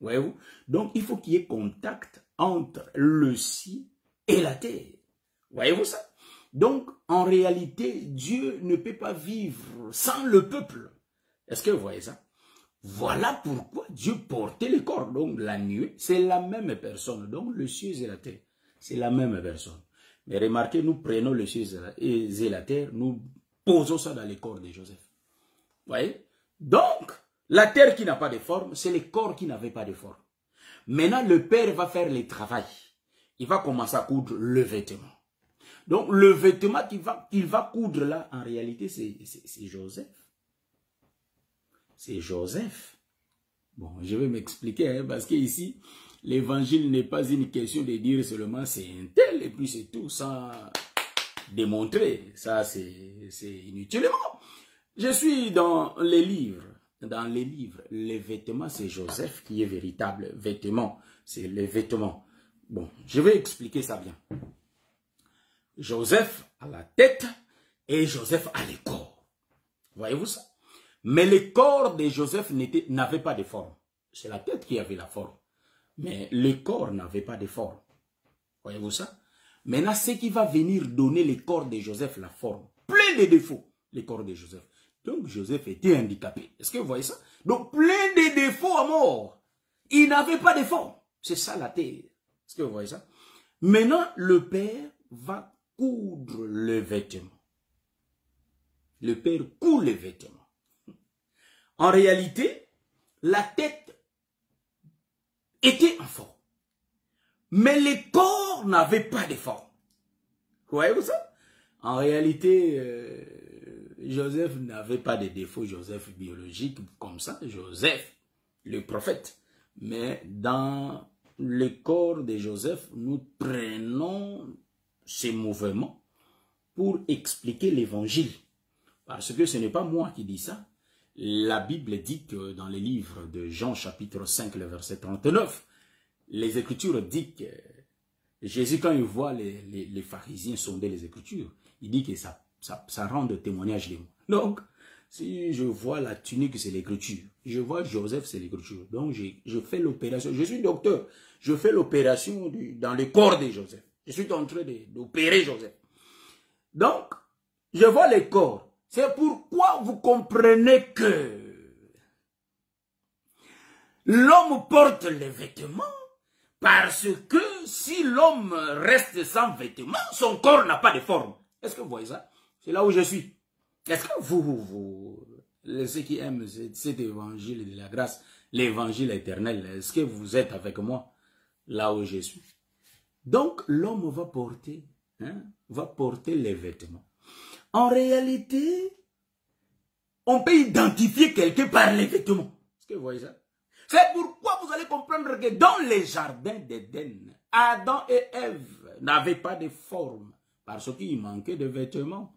Voyez-vous? Donc, il faut qu'il y ait contact entre le ciel et la terre. Voyez-vous ça? Donc, en réalité, Dieu ne peut pas vivre sans le peuple. Est-ce que vous voyez ça? Voilà pourquoi Dieu portait le corps. Donc, la nuée, c'est la même personne. Donc, le ciel et la terre, c'est la même personne. Mais remarquez, nous prenons le ciel et la terre, nous posons ça dans le corps de Joseph. Vous voyez? Donc, la terre qui n'a pas de forme, c'est le corps qui n'avait pas de forme. Maintenant, le Père va faire le travail. Il va commencer à coudre le vêtement. Donc, le vêtement qu'il va coudre là, en réalité, c'est Joseph. C'est Joseph. Bon, je vais m'expliquer, hein, parce qu'ici, l'évangile n'est pas une question de dire seulement c'est un tel, et puis c'est tout, sans démontrer. Ça, c'est inutilement. Je suis dans les livres. Dans les livres, les vêtements, c'est Joseph qui est véritable vêtement. C'est les vêtements. Bon, je vais expliquer ça bien. Joseph a la tête et Joseph a le corps. Voyez-vous ça? Mais le corps de Joseph n'avait pas de forme. C'est la tête qui avait la forme. Mais le corps n'avait pas de forme. Voyez-vous ça? Maintenant, ce qui va venir donner le corps de Joseph la forme. Plein de défauts, le corps de Joseph. Donc, Joseph était handicapé. Est-ce que vous voyez ça? Donc, plein de défauts à mort. Il n'avait pas de forme. C'est ça la terre. Est-ce que vous voyez ça? Maintenant, le Père va coudre le vêtement. Le Père coud le vêtement. En réalité, la tête était en forme. Mais le corps n'avait pas de forme. Voyez-vous ça? En réalité, Joseph n'avait pas de défaut, Joseph biologique comme ça, Joseph, le prophète. Mais dans le corps de Joseph, nous prenons ces mouvements pour expliquer l'évangile. Parce que ce n'est pas moi qui dis ça. La Bible dit que dans le livre de Jean chapitre 5, le verset 39, les Écritures disent que Jésus, quand il voit les pharisiens sonder les Écritures, il dit que ça rend de témoignage de moi. Donc, si je vois la tunique, c'est l'Écriture. Je vois Joseph, c'est l'Écriture. Donc, je fais l'opération. Je suis docteur. Je fais l'opération dans le corps de Joseph. Je suis en train d'opérer Joseph. Donc, je vois le corps. C'est pourquoi vous comprenez que l'homme porte les vêtements, parce que si l'homme reste sans vêtements, son corps n'a pas de forme. Est-ce que vous voyez ça? C'est là où je suis. Est-ce que ceux qui aiment cet évangile de la grâce, l'évangile éternel, est-ce que vous êtes avec moi là où je suis? Donc, l'homme va porter les vêtements. En réalité, on peut identifier quelqu'un par les vêtements. Est-ce que vous voyez ça? C'est pourquoi vous allez comprendre que dans les jardins d'Éden, Adam et Ève n'avaient pas de forme parce qu'il manquait de vêtements.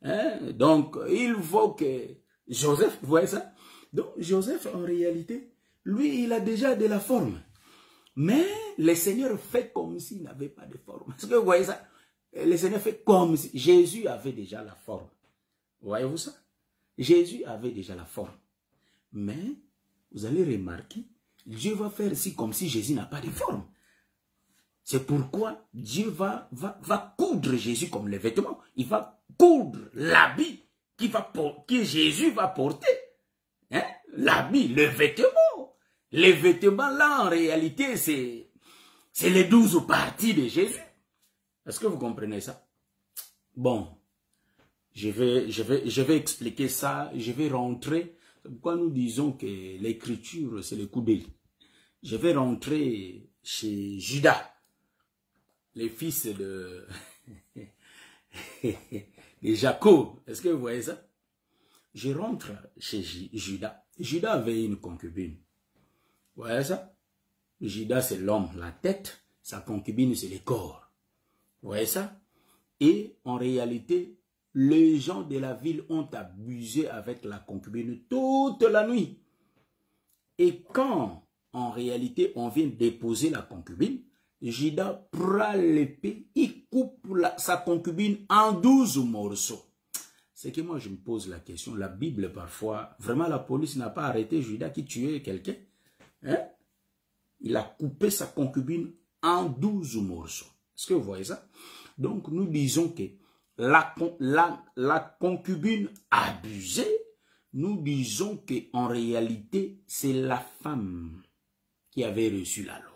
Hein? Donc, il faut que Joseph, vous voyez ça? Donc, Joseph, en réalité, lui, il a déjà de la forme. Mais le Seigneur fait comme s'il n'avait pas de forme. Est-ce que vous voyez ça? Le Seigneur fait comme si Jésus avait déjà la forme. Voyez-vous ça? Jésus avait déjà la forme. Mais, vous allez remarquer, Dieu va faire ici comme si Jésus n'a pas de forme. C'est pourquoi Dieu va coudre Jésus comme les vêtements. Il va coudre l'habit que Jésus va porter. Hein? L'habit, le vêtement. Les vêtements là, en réalité, c'est les 12 parties de Jésus. Est-ce que vous comprenez ça? Bon, je vais expliquer ça, je vais rentrer. C'est pourquoi nous disons que l'écriture, c'est le coup d'œil. Je vais rentrer chez Judas, les fils de Jacob. Est-ce que vous voyez ça? Je rentre chez Judas. Judas avait une concubine. Vous voyez ça? Judas, c'est l'homme, la tête. Sa concubine, c'est le corps. Vous voyez ça? Et en réalité, les gens de la ville ont abusé avec la concubine toute la nuit. Et quand, en réalité, on vient déposer la concubine, Judas prend l'épée, il coupe sa concubine en 12 morceaux. C'est que moi, je me pose la question, la Bible, parfois, vraiment, la police n'a pas arrêté Judas qui tuait quelqu'un. Hein? Il a coupé sa concubine en 12 morceaux. Est-ce que vous voyez ça? Donc, nous disons que la concubine abusée, nous disons qu'en réalité, c'est la femme qui avait reçu la loi.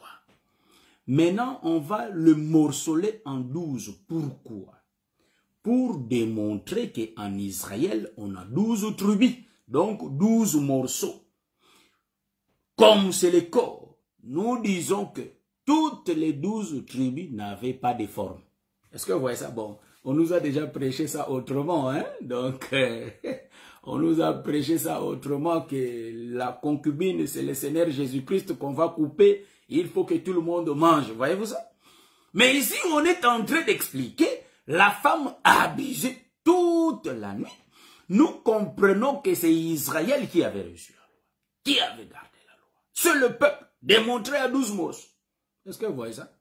Maintenant, on va le morceler en 12. Pourquoi? Pour démontrer qu'en Israël, on a 12 tribus, donc 12 morceaux. Comme c'est le corps, nous disons que toutes les 12 tribus n'avaient pas de forme. Est-ce que vous voyez ça? Bon, on nous a déjà prêché ça autrement, hein? Donc, on nous a prêché ça autrement, que la concubine, c'est le Seigneur Jésus-Christ qu'on va couper. Il faut que tout le monde mange. Voyez-vous ça? Mais ici, on est en train d'expliquer, la femme a abusé toute la nuit. Nous comprenons que c'est Israël qui avait reçu la loi, qui avait gardé la loi. C'est le peuple, démontré à 12 morceaux. Est-ce que vous voyez ça?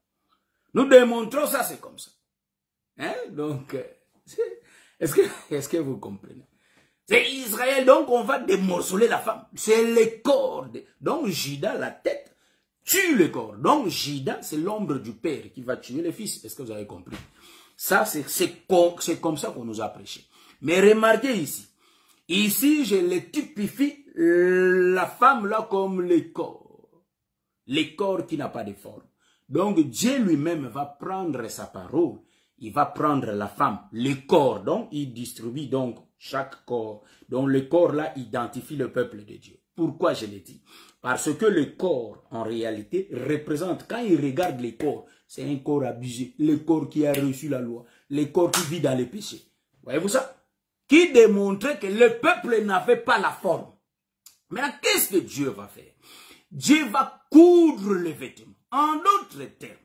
Nous démontrons ça, c'est comme ça. Hein? Donc, est-ce que vous comprenez? C'est Israël, donc on va démorceler la femme. C'est le corps. Donc, Judas, la tête, tue le corps. Donc, Judas, c'est l'ombre du père qui va tuer le fils. Est-ce que vous avez compris? Ça, c'est comme ça qu'on nous a prêché. Mais remarquez ici. Ici, je le typifie la femme là comme le corps. Le corps qui n'a pas de forme. Donc, Dieu lui-même va prendre sa parole. Il va prendre la femme, le corps. Donc, il distribue donc chaque corps. Donc, le corps là identifie le peuple de Dieu. Pourquoi je l'ai dit? Parce que le corps, en réalité, représente, quand il regarde le corps, c'est un corps abusé. Le corps qui a reçu la loi. Le corps qui vit dans les péchés. Voyez-vous ça? Qui démontrait que le peuple n'avait pas la forme. Maintenant, qu'est-ce que Dieu va faire? Dieu va coudre les vêtements. En d'autres termes,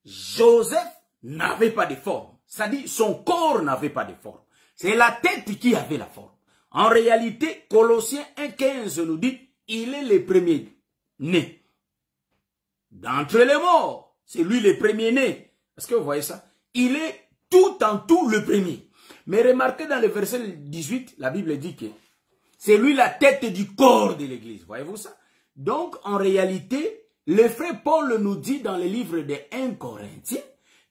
Joseph n'avait pas de forme. C'est-à-dire, son corps n'avait pas de forme. C'est la tête qui avait la forme. En réalité, Colossiens 1,15 nous dit, il est le premier né. D'entre les morts, c'est lui le premier né. Est-ce que vous voyez ça? Il est tout en tout le premier. Mais remarquez dans le verset 18, la Bible dit que c'est lui la tête du corps de l'église. Voyez-vous ça? Donc, en réalité, le frère Paul nous dit dans le livre de 1 Corinthiens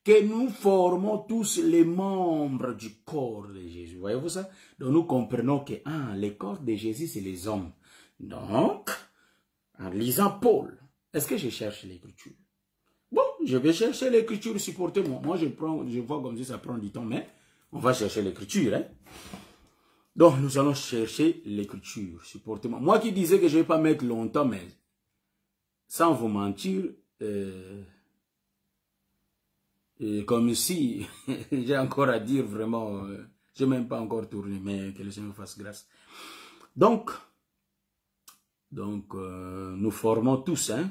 que nous formons tous les membres du corps de Jésus. Voyez-vous ça? Donc, nous comprenons que le corps de Jésus, c'est les hommes. Donc, en lisant Paul, est-ce que je cherche l'écriture? Bon, je vais chercher l'écriture, supportez-moi. Moi, je vois comme si ça prend du temps, mais on va chercher l'écriture. Hein? Donc, nous allons chercher l'écriture, supportez-moi. Moi qui disais que je ne vais pas mettre longtemps, mais sans vous mentir, comme si j'ai encore à dire vraiment Je n'ai même pas encore tourné, mais que le Seigneur fasse grâce. Donc nous formons tous, hein.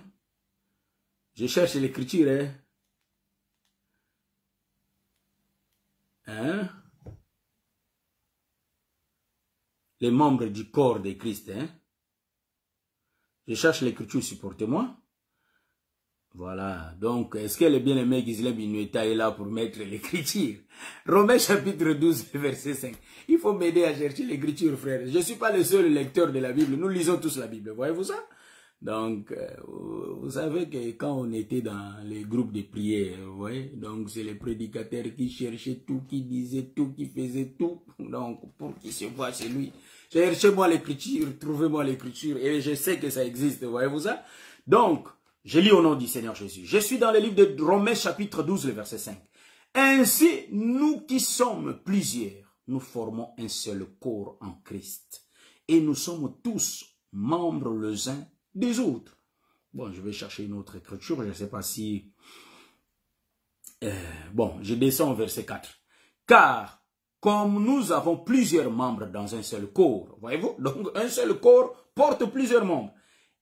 Je cherche l'écriture, hein. Hein? Les membres du corps de Christ, hein. Je cherche l'écriture, supportez-moi. Voilà, donc, est-ce que le bien-aimé Gisèle Binueta est là pour mettre l'écriture? Romains chapitre 12, verset 5. Il faut m'aider à chercher l'écriture, frère. Je ne suis pas le seul lecteur de la Bible. Nous lisons tous la Bible. Voyez-vous ça? Donc, vous savez que quand on était dans les groupes de prière, vous voyez, donc c'est les prédicateurs qui cherchaient tout, qui disaient tout, qui faisaient tout. Donc, pour qu'il se voit chez lui. Cherchez-moi l'écriture, trouvez-moi l'écriture. Et je sais que ça existe. Voyez-vous ça? Donc, je lis au nom du Seigneur Jésus. Je suis dans le livre de Romains chapitre 12, le verset 5. Ainsi, nous qui sommes plusieurs, nous formons un seul corps en Christ. Et nous sommes tous membres les uns des autres. Bon, je vais chercher une autre écriture. Je ne sais pas si... bon, je descends au verset 4. Car, comme nous avons plusieurs membres dans un seul corps, voyez-vous, donc un seul corps porte plusieurs membres.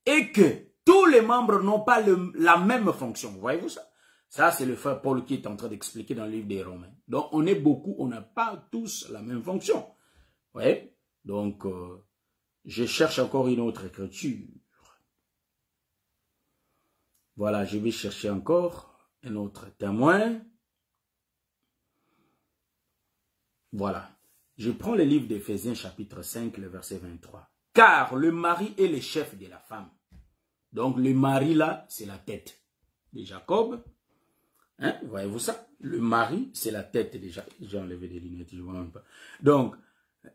Et que tous les membres n'ont pas la même fonction. Voyez-vous ça? Ça, c'est le frère Paul qui est en train d'expliquer dans le livre des Romains. Donc, on est beaucoup, on n'a pas tous la même fonction. Vous voyez? Donc, je cherche encore une autre écriture. Voilà, je vais chercher encore un autre témoin. Voilà. Je prends le livre d'Éphésiens chapitre 5, le verset 23. Car le mari est le chef de la femme. Donc le mari là, c'est la tête de Jacob. Hein, voyez-vous ça? Le mari, c'est la tête de Jacob. J'ai enlevé des lunettes, je vois même pas. Donc,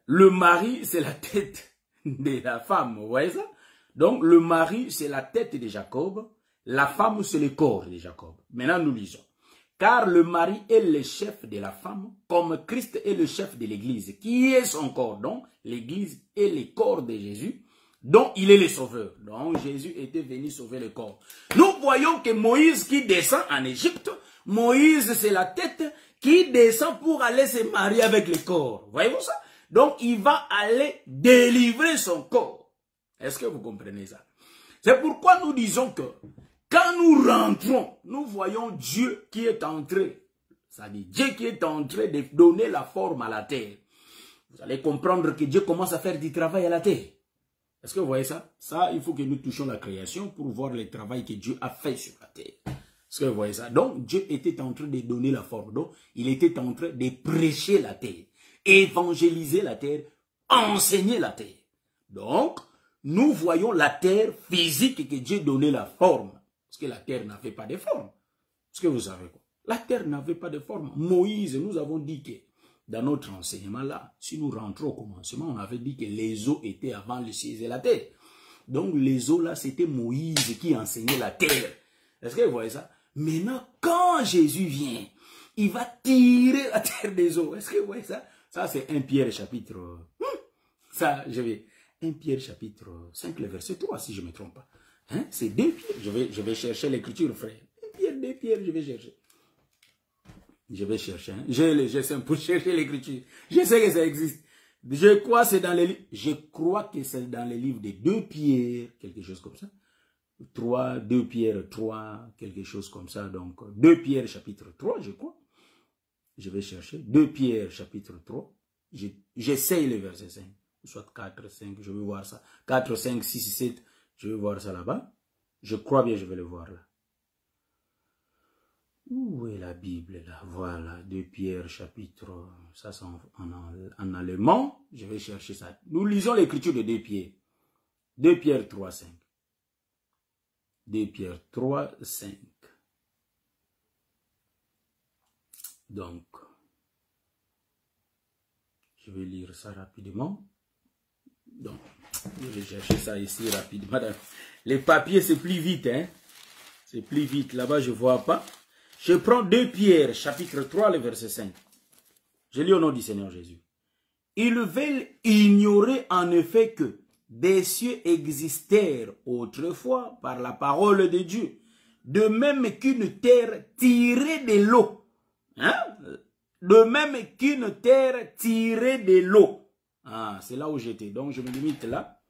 le mari, c'est la tête de la femme. Vous voyez ça? Donc, le mari, c'est la tête de Jacob. La femme, c'est le corps de Jacob. Maintenant, nous lisons. Car le mari est le chef de la femme, comme Christ est le chef de l'Église, qui est son corps. Donc, l'Église est le corps de Jésus, dont il est le sauveur. Donc, Jésus était venu sauver le corps. Nous voyons que Moïse qui descend en Égypte, Moïse, c'est la tête qui descend pour aller se marier avec le corps. Voyez-vous ça? Donc, il va aller délivrer son corps. Est-ce que vous comprenez ça? C'est pourquoi nous disons que quand nous rentrons, nous voyons Dieu qui est en train, c'est-à-dire Dieu qui est en train de donner la forme à la terre. Vous allez comprendre que Dieu commence à faire du travail à la terre. Est-ce que vous voyez ça? Ça, il faut que nous touchions la création pour voir le travail que Dieu a fait sur la terre. Est-ce que vous voyez ça? Donc, Dieu était en train de donner la forme. Donc, il était en train de prêcher la terre, évangéliser la terre, enseigner la terre. Donc, nous voyons la terre physique que Dieu donnait la forme. Parce que la terre n'avait pas de forme. Est-ce que vous savez quoi? La terre n'avait pas de forme. Moïse, nous avons dit que dans notre enseignement là, si nous rentrons au commencement, on avait dit que les eaux étaient avant le ciel et la terre. Donc les eaux là, c'était Moïse qui enseignait la terre. Est-ce que vous voyez ça? Maintenant, quand Jésus vient, il va tirer la terre des eaux. Est-ce que vous voyez ça? Ça, c'est 1 Pierre chapitre... Ça, je vais... 1 Pierre chapitre 5, le verset 3, si je ne me trompe pas. Hein? C'est 2 Pierre. Je vais chercher l'écriture, frère. 1 Pierre, 2 Pierre, je vais chercher. Je vais chercher. Hein? Je sais pour chercher l'écriture. Je sais que ça existe. Je crois que c'est dans les livres. Je crois que c'est dans les livres de 2 Pierre, quelque chose comme ça. 2 Pierre 3, quelque chose comme ça. Donc, 2 Pierre chapitre 3, je crois. Je vais chercher. 2 Pierre chapitre 3. J'essaye le verset 5. Soit 4, 5, je vais voir ça. 4, 5, 6, 7, je vais voir ça là-bas. Je crois bien, je vais le voir là. Où est la Bible là? Voilà, 2 Pierre chapitre, ça c'est en allemand. Je vais chercher ça. Nous lisons l'écriture de 2 Pierre. 2 Pierre 3, 5. 2 Pierre 3, 5. Donc, je vais lire ça rapidement. Donc, je vais chercher ça ici rapidement. Les papiers, c'est plus vite, hein. C'est plus vite. Là-bas, je ne vois pas. Je prends 2 Pierre, chapitre 3, le verset 5. Je lis au nom du Seigneur Jésus. Ils veulent ignorer en effet que des cieux existèrent autrefois par la parole de Dieu, de même qu'une terre tirée de l'eau. Hein? de même qu'une terre tirée de l'eau. Ah, c'est là où j'étais. Donc, je me limite là.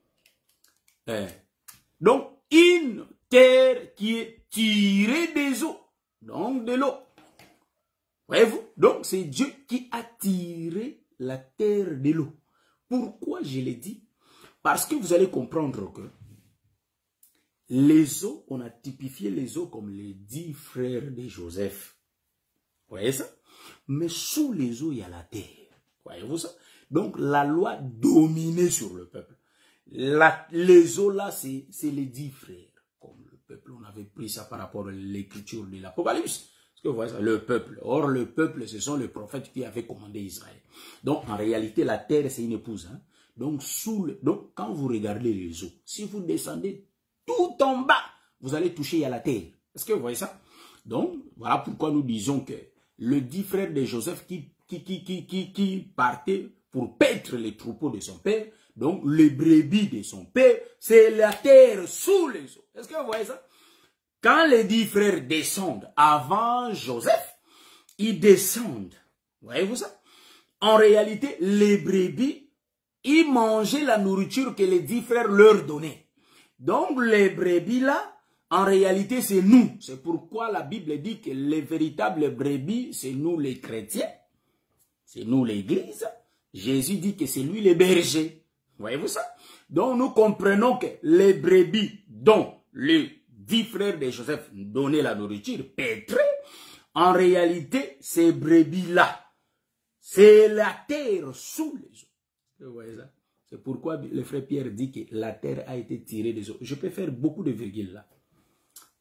Donc, une terre qui est tirée des eaux. Donc, de l'eau. Voyez-vous? Donc, c'est Dieu qui a tiré la terre de l'eau. Pourquoi je l'ai dit? Parce que vous allez comprendre que les eaux, on a typifié les eaux comme les 10 frères de Joseph. Vous voyez ça? Mais sous les eaux, il y a la terre. Voyez-vous ça? Donc, la loi dominait sur le peuple. Les eaux là, c'est les 10 frères. Comme le peuple, on avait pris ça par rapport à l'écriture de l'Apocalypse. Est-ce que vous voyez ça? Le peuple. Or, le peuple, ce sont les prophètes qui avaient commandé Israël. Donc, en réalité, la terre, c'est une épouse. Hein? Donc, quand vous regardez les eaux, si vous descendez tout en bas, vous allez toucher à la terre. Est-ce que vous voyez ça? Donc, voilà pourquoi nous disons que le 10 frères de Joseph qui partait pour paître les troupeaux de son père, donc les brebis de son père, c'est la terre sous les eaux. Est-ce que vous voyez ça? Quand les 10 frères descendent avant Joseph, ils descendent. Voyez-vous ça? En réalité, les brebis, ils mangeaient la nourriture que les 10 frères leur donnaient. Donc les brebis là, en réalité, c'est nous. C'est pourquoi la Bible dit que les véritables brebis, c'est nous les chrétiens. C'est nous l'église. Jésus dit que c'est lui les bergers. Voyez-vous ça? Donc nous comprenons que les brebis dont les 10 frères de Joseph donnaient la nourriture, pétrée, en réalité, ces brebis-là, c'est la terre sous les eaux. Vous voyez ça? C'est pourquoi le frère Pierre dit que la terre a été tirée des eaux. Je peux faire beaucoup de virgules là.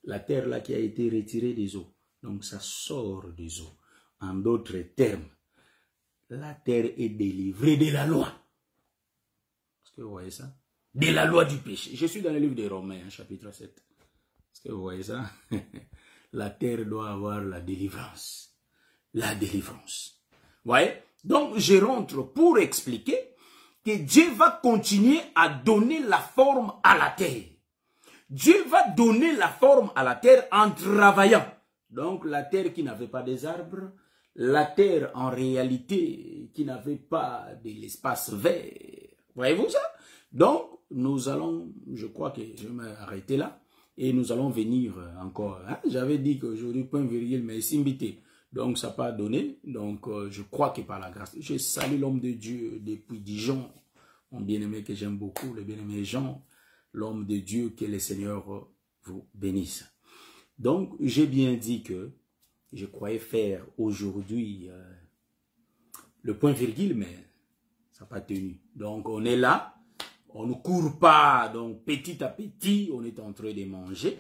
La terre là qui a été retirée des eaux. Donc ça sort des eaux. En d'autres termes, la terre est délivrée de la loi. Est-ce que vous voyez ça? De la loi du péché. Je suis dans le livre des Romains, chapitre 7. Est-ce que vous voyez ça? La terre doit avoir la délivrance. La délivrance. Vous voyez? Donc je rentre pour expliquer que Dieu va continuer à donner la forme à la terre. Dieu va donner la forme à la terre en travaillant. Donc la terre qui n'avait pas des arbres, la terre en réalité qui n'avait pas de l'espace vert. Voyez-vous ça? Donc nous allons, je crois que je vais m'arrêter là, et nous allons venir encore. Hein? J'avais dit qu'aujourd'hui, point virgule, mais simbité. Donc ça n'a pas donné. Donc je crois que par la grâce, je salue l'homme de Dieu depuis Dijon, mon bien-aimé que j'aime beaucoup, le bien-aimé Jean, l'homme de Dieu, que le Seigneur vous bénisse. Donc, j'ai bien dit que je croyais faire aujourd'hui le point virgule, mais ça n'a pas tenu. Donc, on est là, on ne court pas, donc petit à petit, on est en train de manger.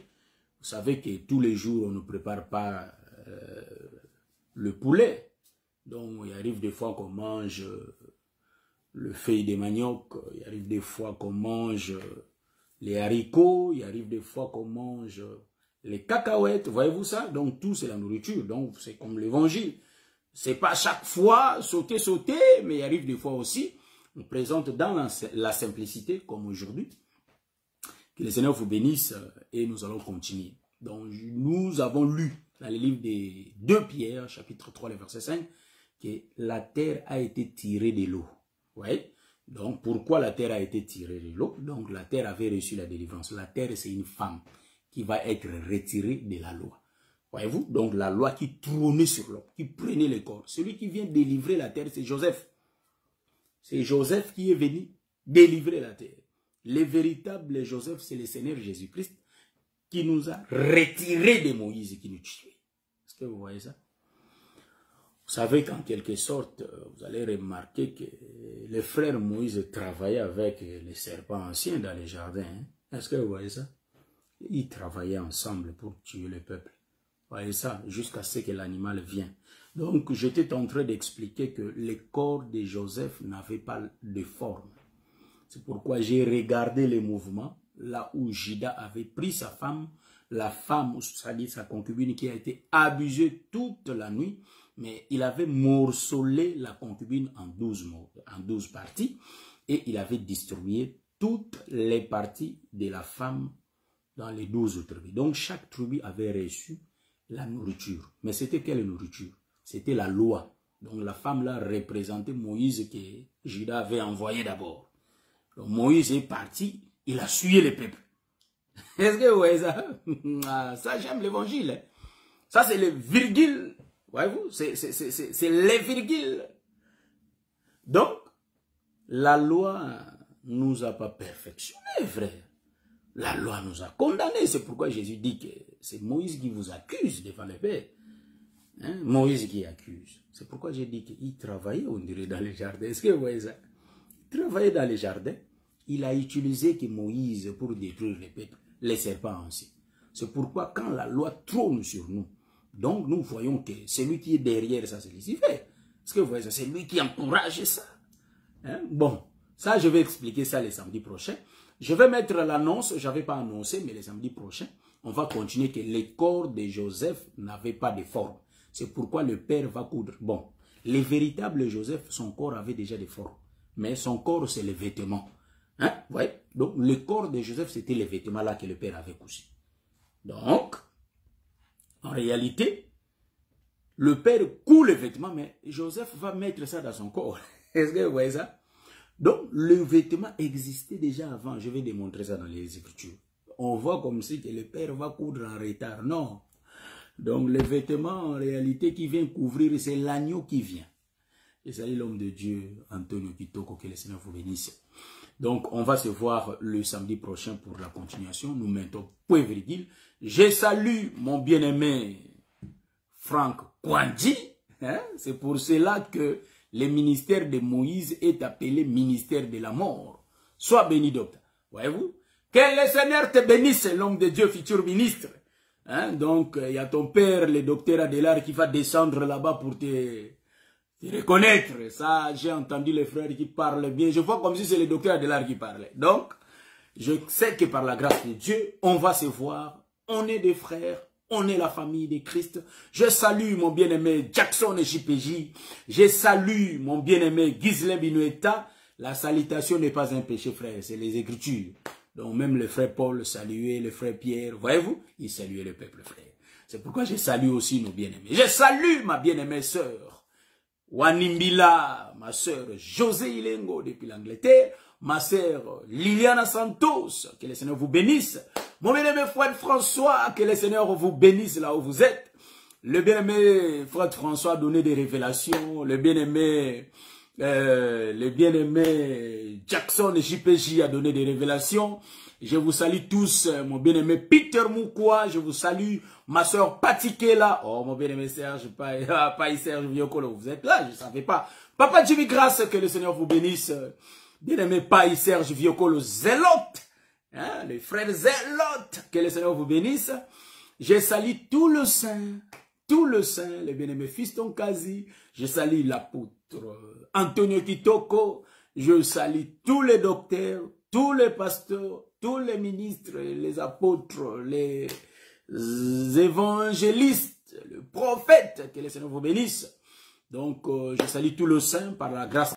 Vous savez que tous les jours, on ne prépare pas le poulet. Donc, il arrive des fois qu'on mange le feuille de manioc, il arrive des fois qu'on mange les haricots, il arrive des fois qu'on mange les cacahuètes, voyez-vous ça? Donc tout c'est la nourriture, donc c'est comme l'évangile. C'est pas chaque fois sauter, mais il arrive des fois aussi, on présente dans la simplicité, comme aujourd'hui. Que le Seigneur vous bénisse et nous allons continuer. Donc nous avons lu dans le livre des 2 Pierre, chapitre 3, le verset 5, que la terre a été tirée de l'eau. Vous voyez? Donc, pourquoi la terre a été tirée de l'eau? Donc, la terre avait reçu la délivrance. La terre, c'est une femme qui va être retirée de la loi. Voyez-vous? Donc, la loi qui trônait sur l'homme, qui prenait le corps. Celui qui vient délivrer la terre, c'est Joseph. C'est Joseph qui est venu délivrer la terre. Le véritable Joseph, c'est le Seigneur Jésus-Christ qui nous a retirés de Moïse et qui nous tuait. Est-ce que vous voyez ça? Vous savez qu'en quelque sorte, vous allez remarquer que le frère Moïse travaillait avec les serpents anciens dans les jardins. Hein? Est-ce que vous voyez ça? Ils travaillaient ensemble pour tuer le peuple. Vous voyez ça? Jusqu'à ce que l'animal vienne. Donc, j'étais en train d'expliquer que le corps de Joseph n'avait pas de forme. C'est pourquoi j'ai regardé les mouvements, là où Judas avait pris sa femme, la femme, c'est-à-dire sa concubine qui a été abusée toute la nuit, mais il avait morcelé la concubine en 12 parties et il avait distribué toutes les parties de la femme dans les 12 tribus. Donc chaque tribu avait reçu la nourriture. Mais c'était quelle nourriture? C'était la loi. Donc la femme là représentait Moïse que Judas avait envoyé d'abord. Donc Moïse est parti, il a suivi le peuple. Est-ce que vous voyez ça? Ça j'aime l'évangile. Hein? Ça c'est les virgules. Voyez-vous? C'est les virgules. Donc, la loi nous a pas perfectionnés, frère. La loi nous a condamnés. C'est pourquoi Jésus dit que c'est Moïse qui vous accuse devant le Père. Hein? Moïse qui accuse. C'est pourquoi j'ai dit qu'il travaillait, on dirait, dans les jardins. Est-ce que vous voyez ça? Il travaillait dans les jardins. Il a utilisé que Moïse pour détruire les peuples, les serpents aussi. C'est pourquoi quand la loi trône sur nous, donc nous voyons que celui qui est derrière ça, c'est Lucifer. Est-ce que vous voyez ça? C'est lui qui encourage ça. Hein? Bon, ça je vais expliquer ça les samedis prochains. Je vais mettre l'annonce, je n'avais pas annoncé, mais les samedis prochains, on va continuer que les corps de Joseph n'avaient pas de forme. C'est pourquoi le Père va coudre. Bon, les véritables Joseph, son corps avait déjà des formes. Mais son corps, c'est les vêtements. Hein? Ouais. Donc, le corps de Joseph, c'était les vêtements là que le Père avait cousus. Donc, en réalité, le Père coud les vêtements, mais Joseph va mettre ça dans son corps. Est-ce que vous voyez ça? Donc, le vêtement existait déjà avant. Je vais démontrer ça dans les Écritures. On voit comme si que le Père va coudre en retard. Non. Donc, le vêtement, en réalité, qui vient couvrir, c'est l'agneau qui vient. Et salut l'homme de Dieu, Antonio Kitoko, que le Seigneur vous bénisse. Donc, on va se voir le samedi prochain pour la continuation. Nous mettons point virgule. Je salue mon bien-aimé Franck Kwandji. Hein? C'est pour cela que le ministère de Moïse est appelé ministère de la mort. Sois béni, docteur. Voyez-vous? Que le Seigneur te bénisse, l'homme de Dieu, futur ministre. Hein? Donc, il y a ton père, le docteur Adélard, qui va descendre là-bas pour te reconnaître. Ça, j'ai entendu les frères qui parlent bien. Je vois comme si c'est le docteur Adélard qui parlait. Donc, je sais que par la grâce de Dieu, on va se voir. On est des frères. On est la famille de Christ. Je salue mon bien-aimé Jackson et JPJ. Je salue mon bien-aimé Ghislain Binueta. La salutation n'est pas un péché, frère. C'est les Écritures. Donc même le frère Paul saluait le frère Pierre. Voyez-vous? Il saluait le peuple, frère. C'est pourquoi je salue aussi nos bien-aimés. Je salue ma bien-aimée sœur Wanimbila, ma sœur José Ilengo depuis l'Angleterre, ma sœur Liliana Santos, que le Seigneur vous bénisse. Mon bien-aimé frère François, que le Seigneur vous bénisse là où vous êtes. Le bien-aimé frère François a donné des révélations. Le bien-aimé Jackson JPJ a donné des révélations. Je vous salue tous, mon bien-aimé Peter Moukwa, je vous salue, ma soeur Patikela, oh mon bien-aimé Serge, pas Serge Viokolo, vous êtes là, je ne savais pas. Papa Jimmy Grasse, que le Seigneur vous bénisse, bien-aimé Pai Serge Viokolo, Zélote, hein, les frères Zélote, que le Seigneur vous bénisse. Je salue tout le saint, le bien-aimé Fiston Kazi, je salue l'apôtre Antonio Kitoko, je salue tous les docteurs, tous les pasteurs, tous les ministres, les apôtres, les évangélistes, le prophète, que le Seigneur vous bénisse. Donc, je salue tout le saint par la grâce.